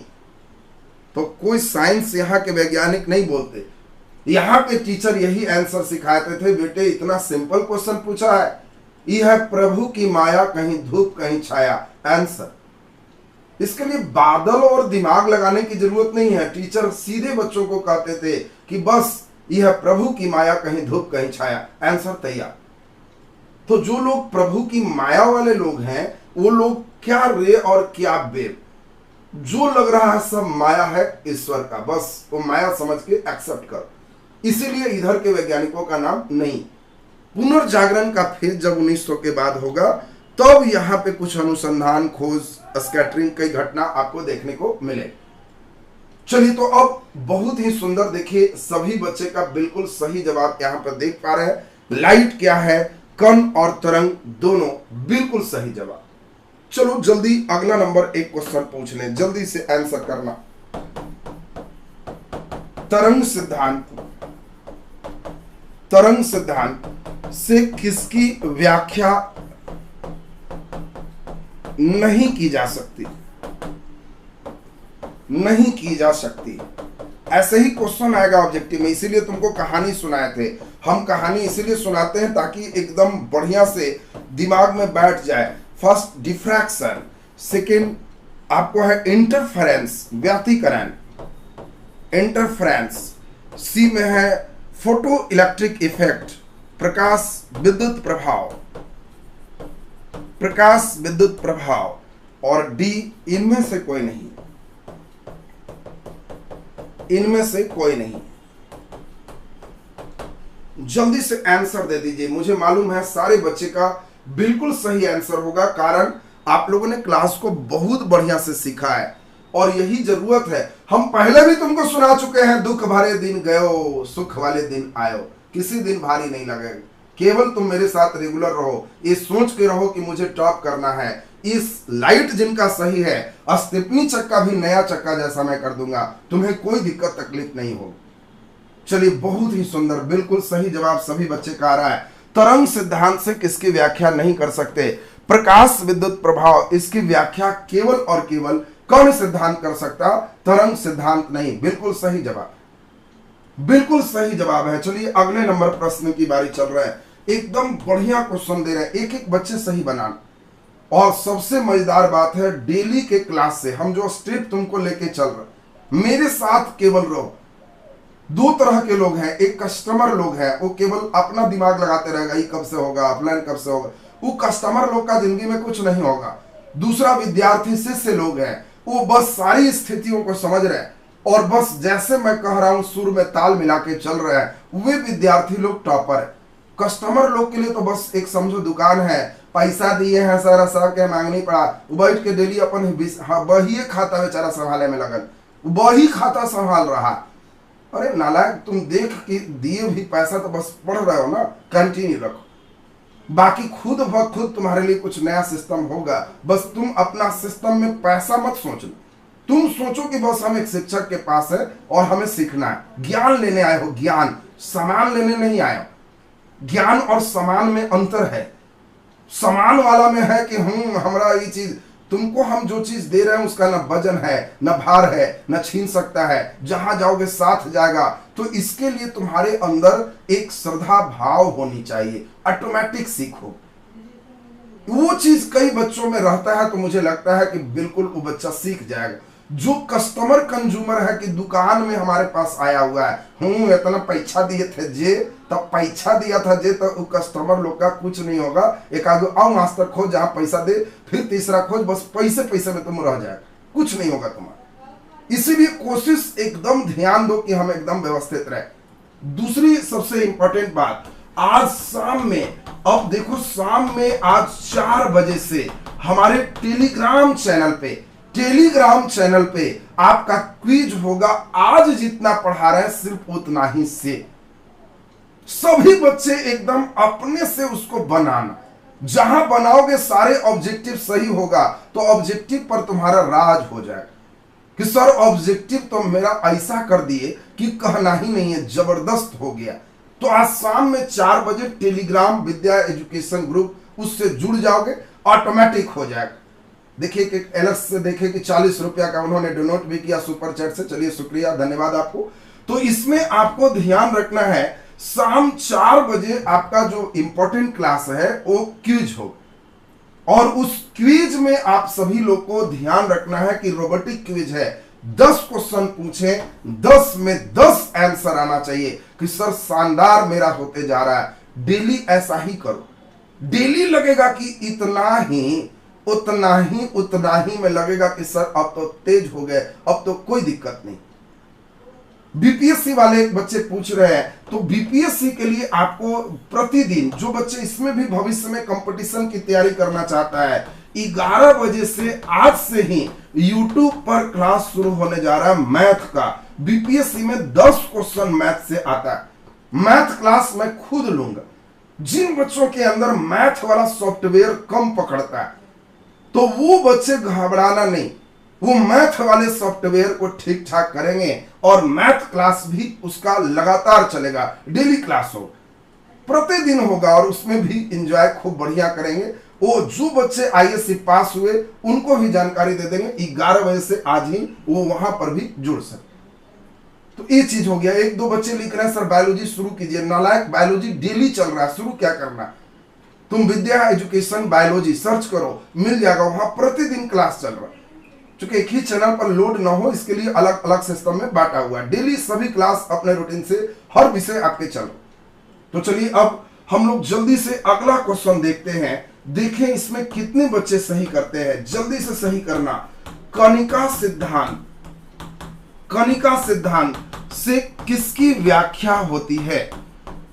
A: तो कोई साइंस यहाँ के वैज्ञानिक नहीं बोलते। यहाँ के टीचर यही आंसर सिखाते थे, बेटे इतना सिंपल क्वेश्चन पूछा है, यह है प्रभु की माया, कहीं धूप कहीं छाया। आंसर इसके लिए बादल और दिमाग लगाने की जरूरत नहीं है। टीचर सीधे बच्चों को कहते थे कि बस यह प्रभु की माया, कहीं धूप कहीं छाया, आंसर तैयार। तो जो लोग प्रभु की माया वाले लोग हैं, वो लोग क्या रे और क्या वेव, जो लग रहा है सब माया है ईश्वर का, बस वो माया समझ के एक्सेप्ट कर। इसीलिए इधर के वैज्ञानिकों का नाम नहीं। पुनर्जागरण का फेज जब 1900 के बाद होगा, तब यहाँ पे कुछ अनुसंधान, खोज, स्कैटरिंग कई घटना आपको देखने को मिले। चलिए, तो अब बहुत ही सुंदर देखिए, सभी बच्चे का बिल्कुल सही जवाब यहाँ पर देख पा रहे हैं। लाइट क्या है, कण और तरंग दोनों, बिल्कुल सही जवाब। चलो जल्दी अगला नंबर एक क्वेश्चन पूछ लें, जल्दी से आंसर करना। तरंग सिद्धांत, तरंग सिद्धांत से किसकी व्याख्या नहीं की जा सकती? नहीं की जा सकती। ऐसे ही क्वेश्चन आएगा ऑब्जेक्टिव में, इसीलिए तुमको कहानी सुनाए थे। हम कहानी इसीलिए सुनाते हैं ताकि एकदम बढ़िया से दिमाग में बैठ जाए। फर्स्ट डिफ्रैक्शन, सेकंड आपको है इंटरफेरेंस, व्यतिकरण, इंटरफेरेंस। सी में है फोटो इलेक्ट्रिक इफेक्ट, प्रकाश विद्युत प्रभाव, प्रकाश विद्युत प्रभाव। और डी इनमें से कोई नहीं, इनमें से कोई नहीं। जल्दी से आंसर दे दीजिए। मुझे मालूम है सारे बच्चे का बिल्कुल सही आंसर होगा, कारण आप लोगों ने क्लास को बहुत बढ़िया से सीखा है और यही जरूरत है। हम पहले भी तुमको सुना चुके हैं, दुख भरे दिन गयो सुख वाले दिन आयो। किसी दिन भारी नहीं लगेगा, केवल तुम मेरे साथ रेगुलर रहो, ये सोच के रहो कि मुझे टॉप करना है। इस लाइट जिनका सही है, स्टेपनी चक्का भी नया चक्का जैसा मैं कर दूंगा, तुम्हें कोई दिक्कत तकलीफ नहीं हो। चलिए, बहुत ही सुंदर, बिल्कुल सही जवाब सभी बच्चे का आ रहा है। तरंग सिद्धांत से किसकी व्याख्या नहीं कर सकते? प्रकाश विद्युत प्रभाव, इसकी व्याख्या केवल और केवल कौन सिद्धांत कर सकता? तरंग सिद्धांत नहीं। बिल्कुल सही जवाब, बिल्कुल सही जवाब है। चलिए अगले नंबर प्रश्न की बारी चल रहा है। एकदम बढ़िया क्वेश्चन दे रहे हैं, एक एक बच्चे सही बनाना। और सबसे मजेदार बात है, डेली के क्लास से हम जो स्टेप तुमको लेके चल रहे, मेरे साथ केवल रहो। दो तरह के लोग हैं, एक कस्टमर लोग हैं, वो केवल अपना दिमाग लगाते रहेगा, ये कब से होगा, ऑफलाइन कब से होगा। वो कस्टमर लोग का जिंदगी में कुछ नहीं होगा। दूसरा विद्यार्थी शिष्य लोग हैं, वो बस सारी स्थितियों को समझ रहे हैं और बस जैसे मैं कह रहा हूं सुर में ताल मिला के चल रहे हैं। वे विद्यार्थी लोग टॉपर है। कस्टमर लोग के लिए तो बस एक समझो दुकान है, पैसा दिए हैं सर, सब के मांगनी पड़ा, बैठ के डेली अपन वही खाता बेचारा संभाले में लगन, वही खाता संभाल रहा। अरे नालायक, तुम देख कि दिए भी पैसा तो बस पढ़ रहे हो ना, कंटिन्यू रखो। बाकी खुद ब खुद तुम्हारे लिए कुछ नया सिस्टम होगा, बस तुम अपना सिस्टम में पैसा मत सोचो। तुम सोचो कि बस हम एक शिक्षक के पास है और हमें सीखना है। ज्ञान लेने आए हो, ज्ञान, सामान लेने नहीं आए हो। ज्ञान और सामान में अंतर है। सामान वाला में है कि हमारा ये चीज, तुमको हम जो चीज दे रहे हैं उसका न वजन है, न भार है, न छीन सकता है, जहां जाओगे साथ जाएगा। तो इसके लिए तुम्हारे अंदर एक श्रद्धा भाव होनी चाहिए, ऑटोमेटिक सीखो। वो चीज कई बच्चों में रहता है, तो मुझे लगता है कि बिल्कुल वो बच्चा सीख जाएगा। जो कस्टमर कंज्यूमर है कि दुकान में हमारे पास आया हुआ है, इतना पैसा दिए थे जे, तब पैसा दिया था जे, तो कस्टमर लोग का कुछ नहीं होगा। एक आगे आओ मास्टर खोज, जहां पैसा दे, फिर तीसरा खोज, बस पैसे पैसे में तुम रह जाए, कुछ नहीं होगा तुम्हारा। इसीलिए कोशिश एकदम ध्यान दो कि हम एकदम व्यवस्थित रहे। दूसरी सबसे इंपॉर्टेंट बात, आज शाम में, अब देखो शाम में आज 4 बजे से हमारे टेलीग्राम चैनल पे आपका क्विज होगा। आज जितना पढ़ा रहे हैं सिर्फ उतना ही से, सभी बच्चे एकदम अपने से उसको बनाना। जहां बनाओगे सारे ऑब्जेक्टिव सही होगा तो ऑब्जेक्टिव पर तुम्हारा राज हो जाएगा कि सर ऑब्जेक्टिव तो मेरा ऐसा कर दिए कि कहना ही नहीं है, जबरदस्त हो गया। तो आज शाम में 4 बजे टेलीग्राम विद्या एजुकेशन ग्रुप, उससे जुड़ जाओगे, ऑटोमेटिक हो जाएगा। देखिए कि एलएस से देखे कि 40 रुपया का उन्होंने डोनेट भी किया सुपर चैट से, चलिए शुक्रिया, धन्यवाद आपको। तो इसमें आपको ध्यान रखना है, शाम 4 बजे आपका जो इंपॉर्टेंट क्लास है वो क्विज हो, और उस क्विज में आप सभी लोग को ध्यान रखना है कि रोबोटिक क्विज है। 10 क्वेश्चन पूछे, 10 में 10 आंसर आना चाहिए कि सर शानदार मेरा होते जा रहा है। डेली ऐसा ही करो, डेली लगेगा कि इतना ही उतना ही में लगेगा कि सर अब तो तेज हो गए, अब तो कोई दिक्कत नहीं। बीपीएससी वाले बच्चे पूछ रहे हैं, तो बीपीएससी के लिए आपको प्रतिदिन, जो बच्चे इसमें भी भविष्य में कंपटीशन की तैयारी करना चाहता है, 11 बजे से आज से ही यूट्यूब पर क्लास शुरू होने जा रहा है मैथ का। बीपीएससी में 10 क्वेश्चन मैथ से आता है। मैथ क्लास मैं खुद लूंगा। जिन बच्चों के अंदर मैथ वाला सॉफ्टवेयर कम पकड़ता है, तो वो बच्चे घबराना नहीं, वो मैथ वाले सॉफ्टवेयर को ठीक ठाक करेंगे और मैथ क्लास भी उसका लगातार चलेगा, डेली क्लास हो। प्रतिदिन होगा और उसमें भी एंजॉय खूब बढ़िया करेंगे। वो जो बच्चे आईएएस पास हुए उनको भी जानकारी दे देंगे, 11 बजे से आज ही वो वहां पर भी जुड़ सकते। तो ये चीज हो गया। एक दो बच्चे लिख रहे हैं सर बायोलॉजी शुरू कीजिए। नालायक, बायोलॉजी डेली चल रहा है, शुरू क्या करना। तुम विद्या एजुकेशन बायोलॉजी सर्च करो, मिल जाएगा, वहां प्रतिदिन क्लास चल रहा है। चूंकि एक ही चैनल पर लोड ना हो इसके लिए अलग अलग सिस्टम में बांटा हुआ है। डेली सभी क्लास अपने रूटीन से हर विषय आपके चल रहे। तो चलिए अब हम लोग जल्दी से अगला क्वेश्चन देखते हैं। देखें इसमें कितने बच्चे सही करते हैं, जल्दी से सही करना। कनिका सिद्धांत, कनिका सिद्धांत से किसकी व्याख्या होती है?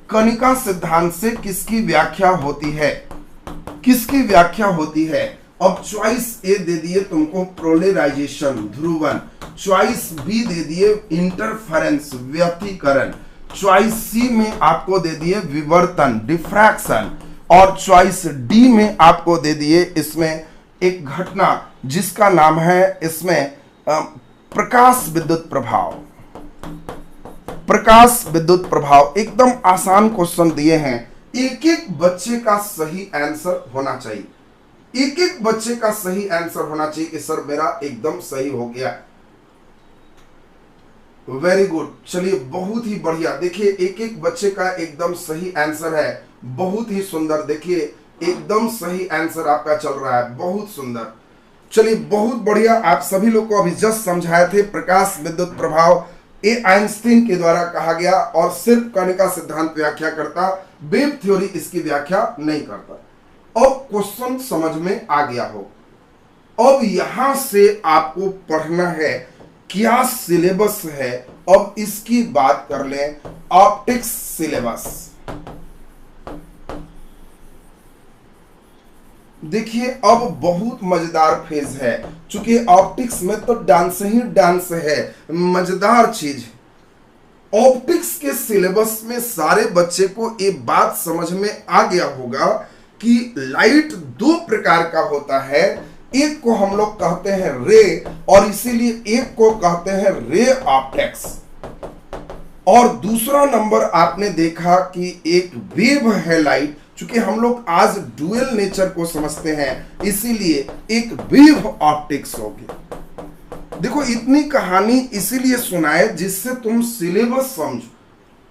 A: कनिका सिद्धांत से किसकी व्याख्या होती है? किसकी व्याख्या होती है? अब चॉइस ए दे दिए तुमको पोलराइजेशन, ध्रुवन। चॉइस बी दे दिए इंटरफेरेंस, व्यतिकरण। चॉइस सी में आपको दे दिए विवर्तन, डिफ्रैक्शन। और चॉइस डी में आपको दे दिए इसमें एक घटना जिसका नाम है इसमें प्रकाश विद्युत प्रभाव। प्रकाश विद्युत प्रभाव एकदम आसान क्वेश्चन दिए हैं। एक एक बच्चे का सही आंसर होना चाहिए, एक एक बच्चे का सही आंसर होना चाहिए कि सर मेरा एकदम सही हो गया। वेरी गुड, चलिए बहुत ही बढ़िया। देखिए एक एक बच्चे का एकदम सही आंसर है, बहुत ही सुंदर। देखिए एकदम सही आंसर आपका चल रहा है, बहुत सुंदर। चलिए बहुत बढ़िया। आप सभी लोग को अभी जस्ट समझाए थे प्रकाश विद्युत प्रभाव ए आइंस्टीन के द्वारा कहा गया और सिर्फ कनिका सिद्धांत व्याख्या करता, वेव थ्योरी इसकी व्याख्या नहीं करता। अब क्वेश्चन समझ में आ गया हो। अब यहां से आपको पढ़ना है क्या सिलेबस है। अब इसकी बात कर लें, ऑप्टिक्स सिलेबस। देखिए अब बहुत मजेदार फेज है, चूंकि ऑप्टिक्स में तो डांस ही डांस है, मजेदार चीज। ऑप्टिक्स के सिलेबस में सारे बच्चे को ये बात समझ में आ गया होगा कि लाइट दो प्रकार का होता है। एक को हम लोग कहते हैं रे और इसीलिए एक को कहते हैं रे ऑप्टिक्स। और दूसरा नंबर आपने देखा कि एक वेव है लाइट। चूंकि हम लोग आज डुअल नेचर को समझते हैं इसीलिए एक वेव ऑप्टिक्स होगी। देखो इतनी कहानी इसीलिए सुनाए जिससे तुम सिलेबस समझो।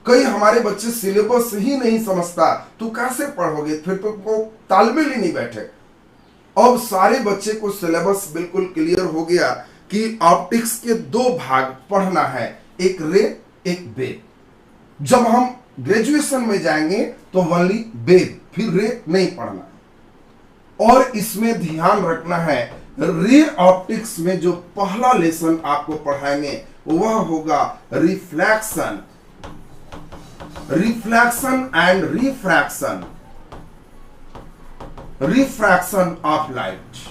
A: कई हमारे बच्चे सिलेबस ही नहीं समझता, तो कैसे पढ़ोगे, फिर तो तालमेल ही नहीं बैठे। अब सारे बच्चे को सिलेबस बिल्कुल क्लियर हो गया कि ऑप्टिक्स के दो भाग पढ़ना है, एक रे एक वेव। जब हम ग्रेजुएशन में जाएंगे तो ओनली वेव, फिर रे नहीं पढ़ना। और इसमें ध्यान रखना है रे ऑप्टिक्स में जो पहला लेसन आपको पढ़ाएंगे वह होगा reflection, reflection and refraction, refraction of light.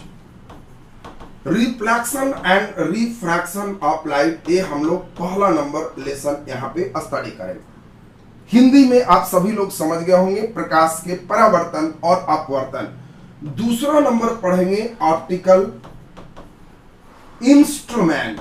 A: Reflection and refraction of light, ये हम लोग पहला नंबर लेसन यहां पे स्टडी करेंगे। हिंदी में आप सभी लोग समझ गए होंगे प्रकाश के परावर्तन और अपवर्तन। दूसरा नंबर पढ़ेंगे ऑप्टिकल इंस्ट्रूमेंट।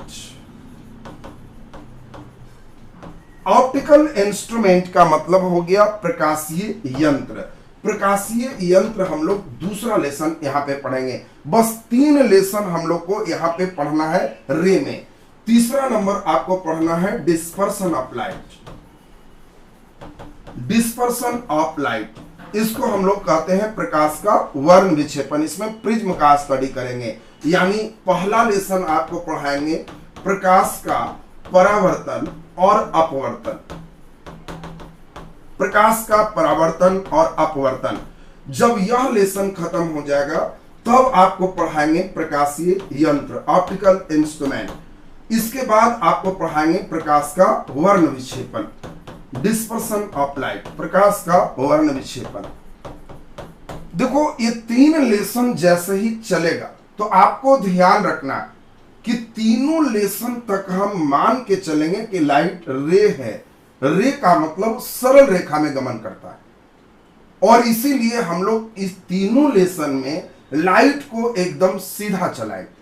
A: ऑप्टिकल इंस्ट्रूमेंट का मतलब हो गया प्रकाशीय यंत्र। प्रकाशीय यंत्र हम लोग दूसरा लेसन यहां पे पढ़ेंगे। बस 3 लेसन हम लोग को यहां पे पढ़ना है रे में। तीसरा नंबर आपको पढ़ना है dispersion of light. Dispersion of light, इसको हम लोग कहते हैं प्रकाश का वर्ण विक्षेपण। इसमें प्रिज्म का स्टडी करेंगे। यानी पहला लेसन आपको पढ़ाएंगे प्रकाश का परावर्तन और अपवर्तन। प्रकाश का परावर्तन और अपवर्तन। जब यह लेसन खत्म हो जाएगा तब आपको पढ़ाएंगे प्रकाशीय यंत्र, ऑप्टिकल इंस्ट्रूमेंट। इसके बाद आपको पढ़ाएंगे प्रकाश का वर्ण विक्षेपन, डिस्पर्सन ऑफ लाइट, प्रकाश का वर्ण विक्षेपन। देखो ये 3 लेसन जैसे ही चलेगा तो आपको ध्यान रखना कि तीनों लेसन तक हम मान के चलेंगे कि लाइट रे है। रे का मतलब सरल रेखा में गमन करता है और इसीलिए हम लोग इस तीनों लेसन में लाइट को एकदम सीधा चलाएंगे।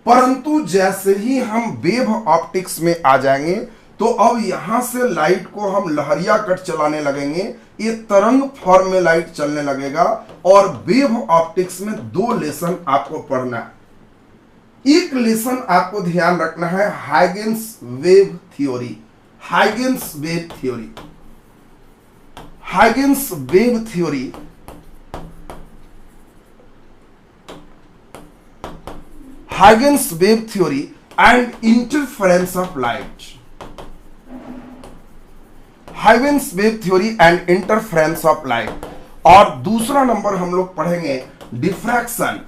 A: परंतु जैसे ही हम वेव ऑप्टिक्स में आ जाएंगे तो अब यहां से लाइट को हम लहरिया कट चलाने लगेंगे, ये तरंग फॉर्म में लाइट चलने लगेगा। और वेव ऑप्टिक्स में 2 लेसन आपको पढ़ना है। एक लेसन आपको ध्यान रखना है Huygens wave theory. Huygens wave theory, Huygens wave theory Huygens wave theory and interference of light. Huygens wave theory and interference of light। और दूसरा नंबर हम लोग पढ़ेंगे diffraction,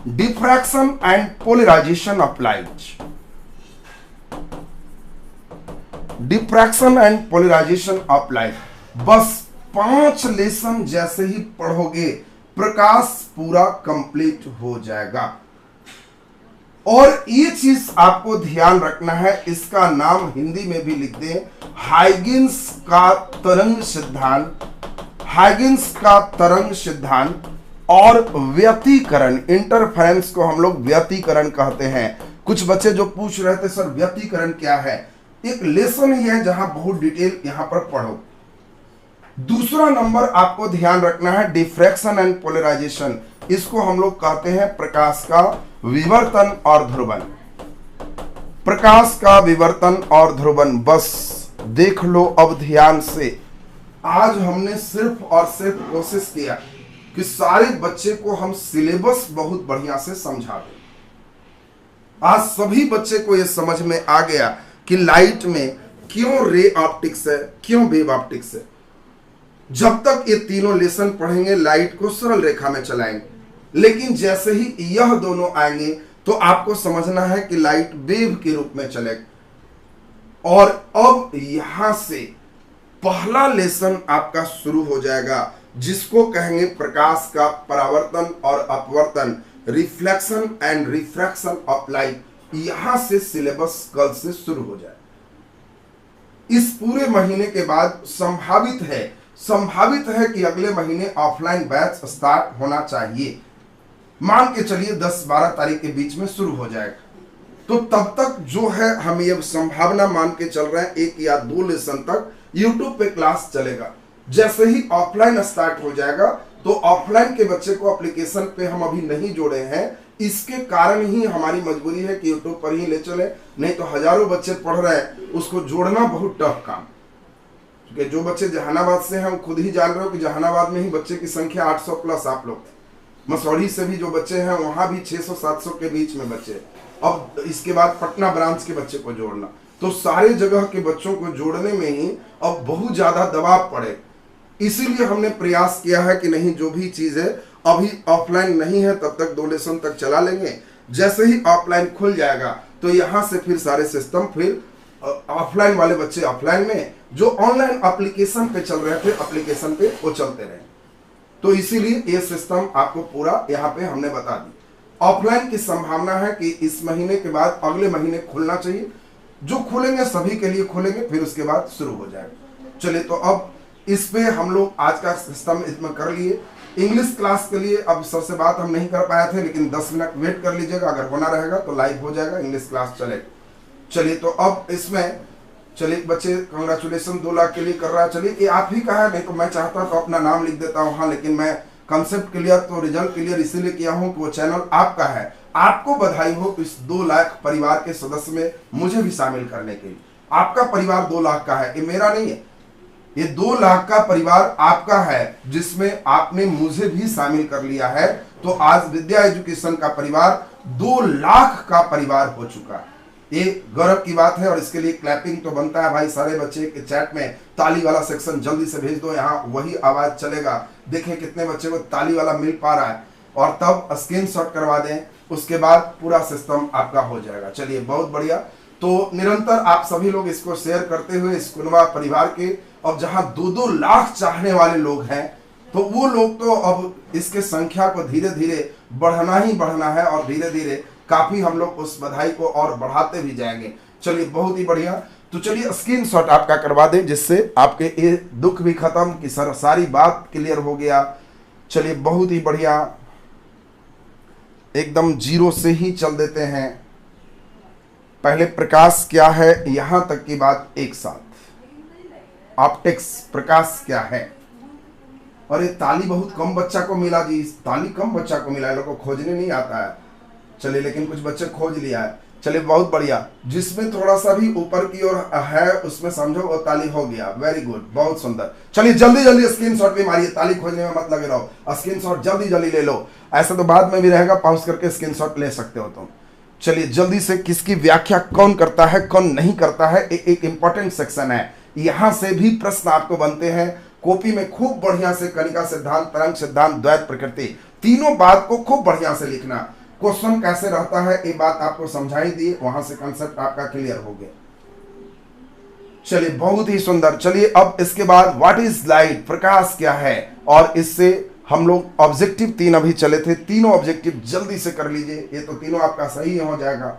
A: diffraction and polarisation of light. Diffraction and polarisation of light, बस 5 लेसन जैसे ही पढ़ोगे प्रकाश पूरा कंप्लीट हो जाएगा। और ये चीज आपको ध्यान रखना है, इसका नाम हिंदी में भी लिख दें, हाइगेन्स का तरंग सिद्धांत। हाइगेन्स का तरंग सिद्धांत और व्यतिकरण, इंटरफेरेंस को हम लोग व्यतिकरण कहते हैं। कुछ बच्चे जो पूछ रहे थे सर व्यतिकरण क्या है, एक लेसन ही है जहां बहुत डिटेल यहां पर पढ़ो। दूसरा नंबर आपको ध्यान रखना है डिफ्रैक्शन एंड पोलराइजेशन। इसको हम लोग कहते हैं प्रकाश का विवर्तन और ध्रुवन। प्रकाश का विवर्तन और ध्रुवन, बस देख लो अब ध्यान से। आज हमने सिर्फ और सिर्फ कोशिश किया कि सारे बच्चे को हम सिलेबस बहुत बढ़िया से समझा दें। आज सभी बच्चे को यह समझ में आ गया कि लाइट में क्यों रे ऑप्टिक्स है, क्यों वेव ऑप्टिक्स है। जब तक ये तीनों लेसन पढ़ेंगे लाइट को सरल रेखा में चलाएंगे, लेकिन जैसे ही यह दोनों आएंगे तो आपको समझना है कि लाइट वेव के रूप में चलेगा। और अब यहां से पहला लेसन आपका शुरू हो जाएगा, जिसको कहेंगे प्रकाश का परावर्तन और अपवर्तन, reflection and refraction of light. यहां से सिलेबस कल से शुरू हो जाए। इस पूरे महीने के बाद संभावित है कि अगले महीने ऑफलाइन बैच स्टार्ट होना चाहिए। मान के चलिए 10-12 तारीख के बीच में शुरू हो जाएगा। तो तब तक जो है हम ये संभावना मान के चल रहे हैं 1 या 2 लेसन तक YouTube पे क्लास चलेगा। जैसे ही ऑफलाइन स्टार्ट हो जाएगा तो ऑफलाइन के बच्चे को एप्लीकेशन पे हम अभी नहीं जोड़े हैं। इसके कारण ही हमारी मजबूरी है कि YouTube पर ही ले चले, नहीं तो हजारों बच्चे पढ़ रहे हैं, उसको जोड़ना बहुत टफ काम। क्योंकि जो बच्चे जहानाबाद से हैं वो खुद ही जान रहे हो कि जहानाबाद में ही बच्चे की संख्या 800 प्लस आप लोग थे। मसौढ़ी से भी जो बच्चे हैं वहां भी 600-700 के बीच में बच्चे। अब इसके बाद पटना ब्रांच के बच्चे को जोड़ना, तो सारे जगह के बच्चों को जोड़ने में ही अब बहुत ज्यादा दबाव पड़े। इसीलिए हमने प्रयास किया है कि नहीं, जो भी चीज है अभी ऑफलाइन नहीं है तब तक 2 लेसन तक चला लेंगे। जैसे ही ऑफलाइन खुल जाएगा तो यहाँ से फिर सारे सिस्टम, फिर ऑफलाइन वाले बच्चे ऑफलाइन में, जो ऑनलाइन एप्लीकेशन पे चल रहे थे एप्लीकेशन पे वो चलते रहे। तो इसीलिए ये सिस्टम आपको पूरा यहाँ पे हमने बता दी। ऑफलाइन की संभावना है कि इस महीने के बाद अगले महीने खुलना चाहिए। जो खुलेंगे सभी के लिए खुलेंगे, फिर उसके बाद शुरू हो जाएगा। चलिए, तो अब इस पे हम लोग आज का सिस्टम इसमें कर लिए। इंग्लिश क्लास के लिए अब सर से बात हम नहीं कर पाए थे, लेकिन 10 मिनट वेट कर लीजिएगा, अगर होना रहेगा तो लाइव हो जाएगा, इंग्लिश क्लास चलेगा। चलिए, तो अब इसमें चलिए बच्चे कांग्रेचुलेशन 2 लाख के लिए कर रहा है। चलिए, ये आप ही का है, नहीं तो मैं चाहता तो अपना नाम लिख देता हूँ। हाँ, लेकिन मैं कंसेप्ट क्लियर तो रिजल्ट क्लियर इसीलिए किया हूँ कि वो चैनल आपका है। आपको बधाई हो इस 2 लाख परिवार के सदस्य में मुझे भी शामिल करने के लिए। आपका परिवार 2 लाख का है, ये मेरा नहीं है। ये 2 लाख का परिवार आपका है, जिसमें आपने मुझे भी शामिल कर लिया है। तो आज विद्या एजुकेशन का परिवार 2 लाख का परिवार हो चुका है। ये गौरव की बात है और इसके लिए क्लैपिंग तो बनता है भाई। सारे बच्चे के चैट में ताली वाला सेक्शन जल्दी से भेज दो, यहाँ वही आवाज चलेगा। देखें कितने बच्चे को ताली वाला मिल पा रहा है, और तब स्क्रीनशॉट करवा दें, उसके बाद पूरा सिस्टम आपका हो जाएगा। चलिए, बहुत बढ़िया। तो निरंतर आप सभी लोग इसको शेयर करते हुए इस कुनबा परिवार के, अब जहां 2-2 लाख चाहने वाले लोग हैं, तो वो लोग तो अब इसके संख्या को धीरे धीरे बढ़ना ही बढ़ना है, और धीरे धीरे काफी हम लोग उस बधाई को और बढ़ाते भी जाएंगे। चलिए, बहुत ही बढ़िया। तो चलिए स्क्रीनशॉट आपका करवा दें, जिससे आपके ये दुख भी खत्म कि सर सारी बात क्लियर हो गया। चलिए, बहुत ही बढ़िया, एकदम 0 से ही चल देते हैं। पहले प्रकाश क्या है, यहां तक की बात एक साथ। ऑप्टिक्स, प्रकाश क्या है। और ये ताली बहुत कम बच्चा को मिला जी, ताली कम बच्चा को मिला है, लोगों को खोजने नहीं आता है। चलिए, लेकिन कुछ बच्चे खोज लिया है, चलिए बहुत बढ़िया। जिसमें थोड़ा सा भी ऊपर की ओर है उसमें समझो वो ताली हो गया। वेरी गुड, बहुत सुंदर। चलिए जल्दी जल्दी स्क्रीनशॉट भी मारिए, ताली खोजने में मत लगे रहो, स्क्रीनशॉट जल्दी जल्दी ले लो। ऐसा तो बाद में भी रहेगा, पॉज करके स्क्रीनशॉट ले सकते हो तुम। चलिए जल्दी से, किसकी व्याख्या कौन करता है कौन नहीं करता है, एक इंपॉर्टेंट सेक्शन है। यहां से भी प्रश्न आपको बनते हैं कॉपी में। खूब बढ़िया से कणिका सिद्धांत, तरंग सिद्धांत, द्वैत प्रकृति, तीनों बात को खूब बढ़िया से लिखना। क्वेश्चन कैसे रहता है ये बात आपको समझाई दी, वहां से कंसेप्ट आपका क्लियर हो गया। चलिए बहुत ही सुंदर। चलिए अब इसके बाद व्हाट इज लाइट, प्रकाश क्या है। और इससे हम लोग ऑब्जेक्टिव 3 अभी चले थे, तीनों ऑब्जेक्टिव जल्दी से कर लीजिए, ये तो तीनों आपका सही हो जाएगा।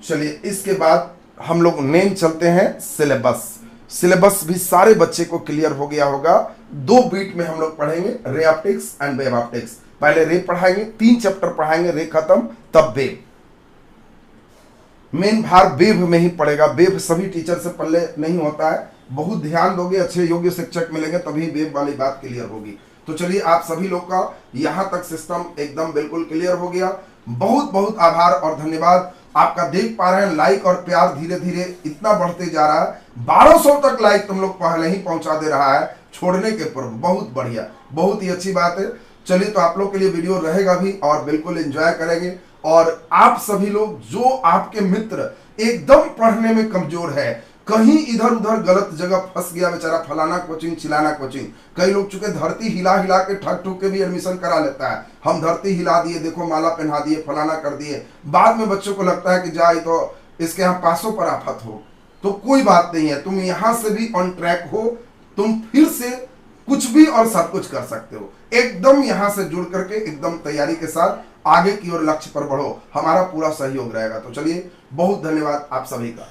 A: चलिए इसके बाद हम लोग मेन चलते हैं सिलेबस। सिलेबस भी सारे बच्चे को क्लियर हो गया होगा। 2 बीट में हम लोग पढ़ेंगे, ray optics and wave optics. पहले रे पढ़ाएंगे, 3 चैप्टर पढ़ाएंगे, रे खत्म तब वेव। मेन भार वेव में ही पड़ेगा। वेव सभी टीचर से पल्ले नहीं होता है, बहुत ध्यान दोगे, अच्छे योग्य शिक्षक मिलेंगे तभी वेव वाली बात क्लियर होगी। तो चलिए आप सभी लोग का यहां तक सिस्टम एकदम बिल्कुल क्लियर हो गया। बहुत बहुत आभार और धन्यवाद। आपका देख पा रहे हैं लाइक और प्यार धीरे धीरे इतना बढ़ते जा रहा है। 1200 तक लाइक तुम लोग पहले ही पहुंचा दे रहा है छोड़ने के पूर्व। बहुत बढ़िया, बहुत ही अच्छी बात है। चलिए तो आप लोग के लिए वीडियो रहेगा भी और बिल्कुल एंजॉय करेंगे। और आप सभी लोग जो आपके मित्र एकदम पढ़ने में कमजोर है, कहीं इधर उधर गलत जगह फंस गया बेचारा, फलाना कोचिंग चिलाना कोचिंग, कई लोग चुके धरती हिला हिला के ठग ठुक के भी एडमिशन करा लेता है। हम धरती हिला दिए, देखो माला पहना दिए, फलाना कर दिए, बाद में बच्चों को लगता है कि जाए तो इसके यहाँ पासों पर आफत हो। तो कोई बात नहीं है, तुम यहां से भी ऑन ट्रैक हो, तुम फिर से कुछ भी और सब कुछ कर सकते हो। एकदम यहां से जुड़ करके एकदम तैयारी के साथ आगे की ओर लक्ष्य पर बढ़ो, हमारा पूरा सहयोग रहेगा। तो चलिए बहुत धन्यवाद आप सभी का।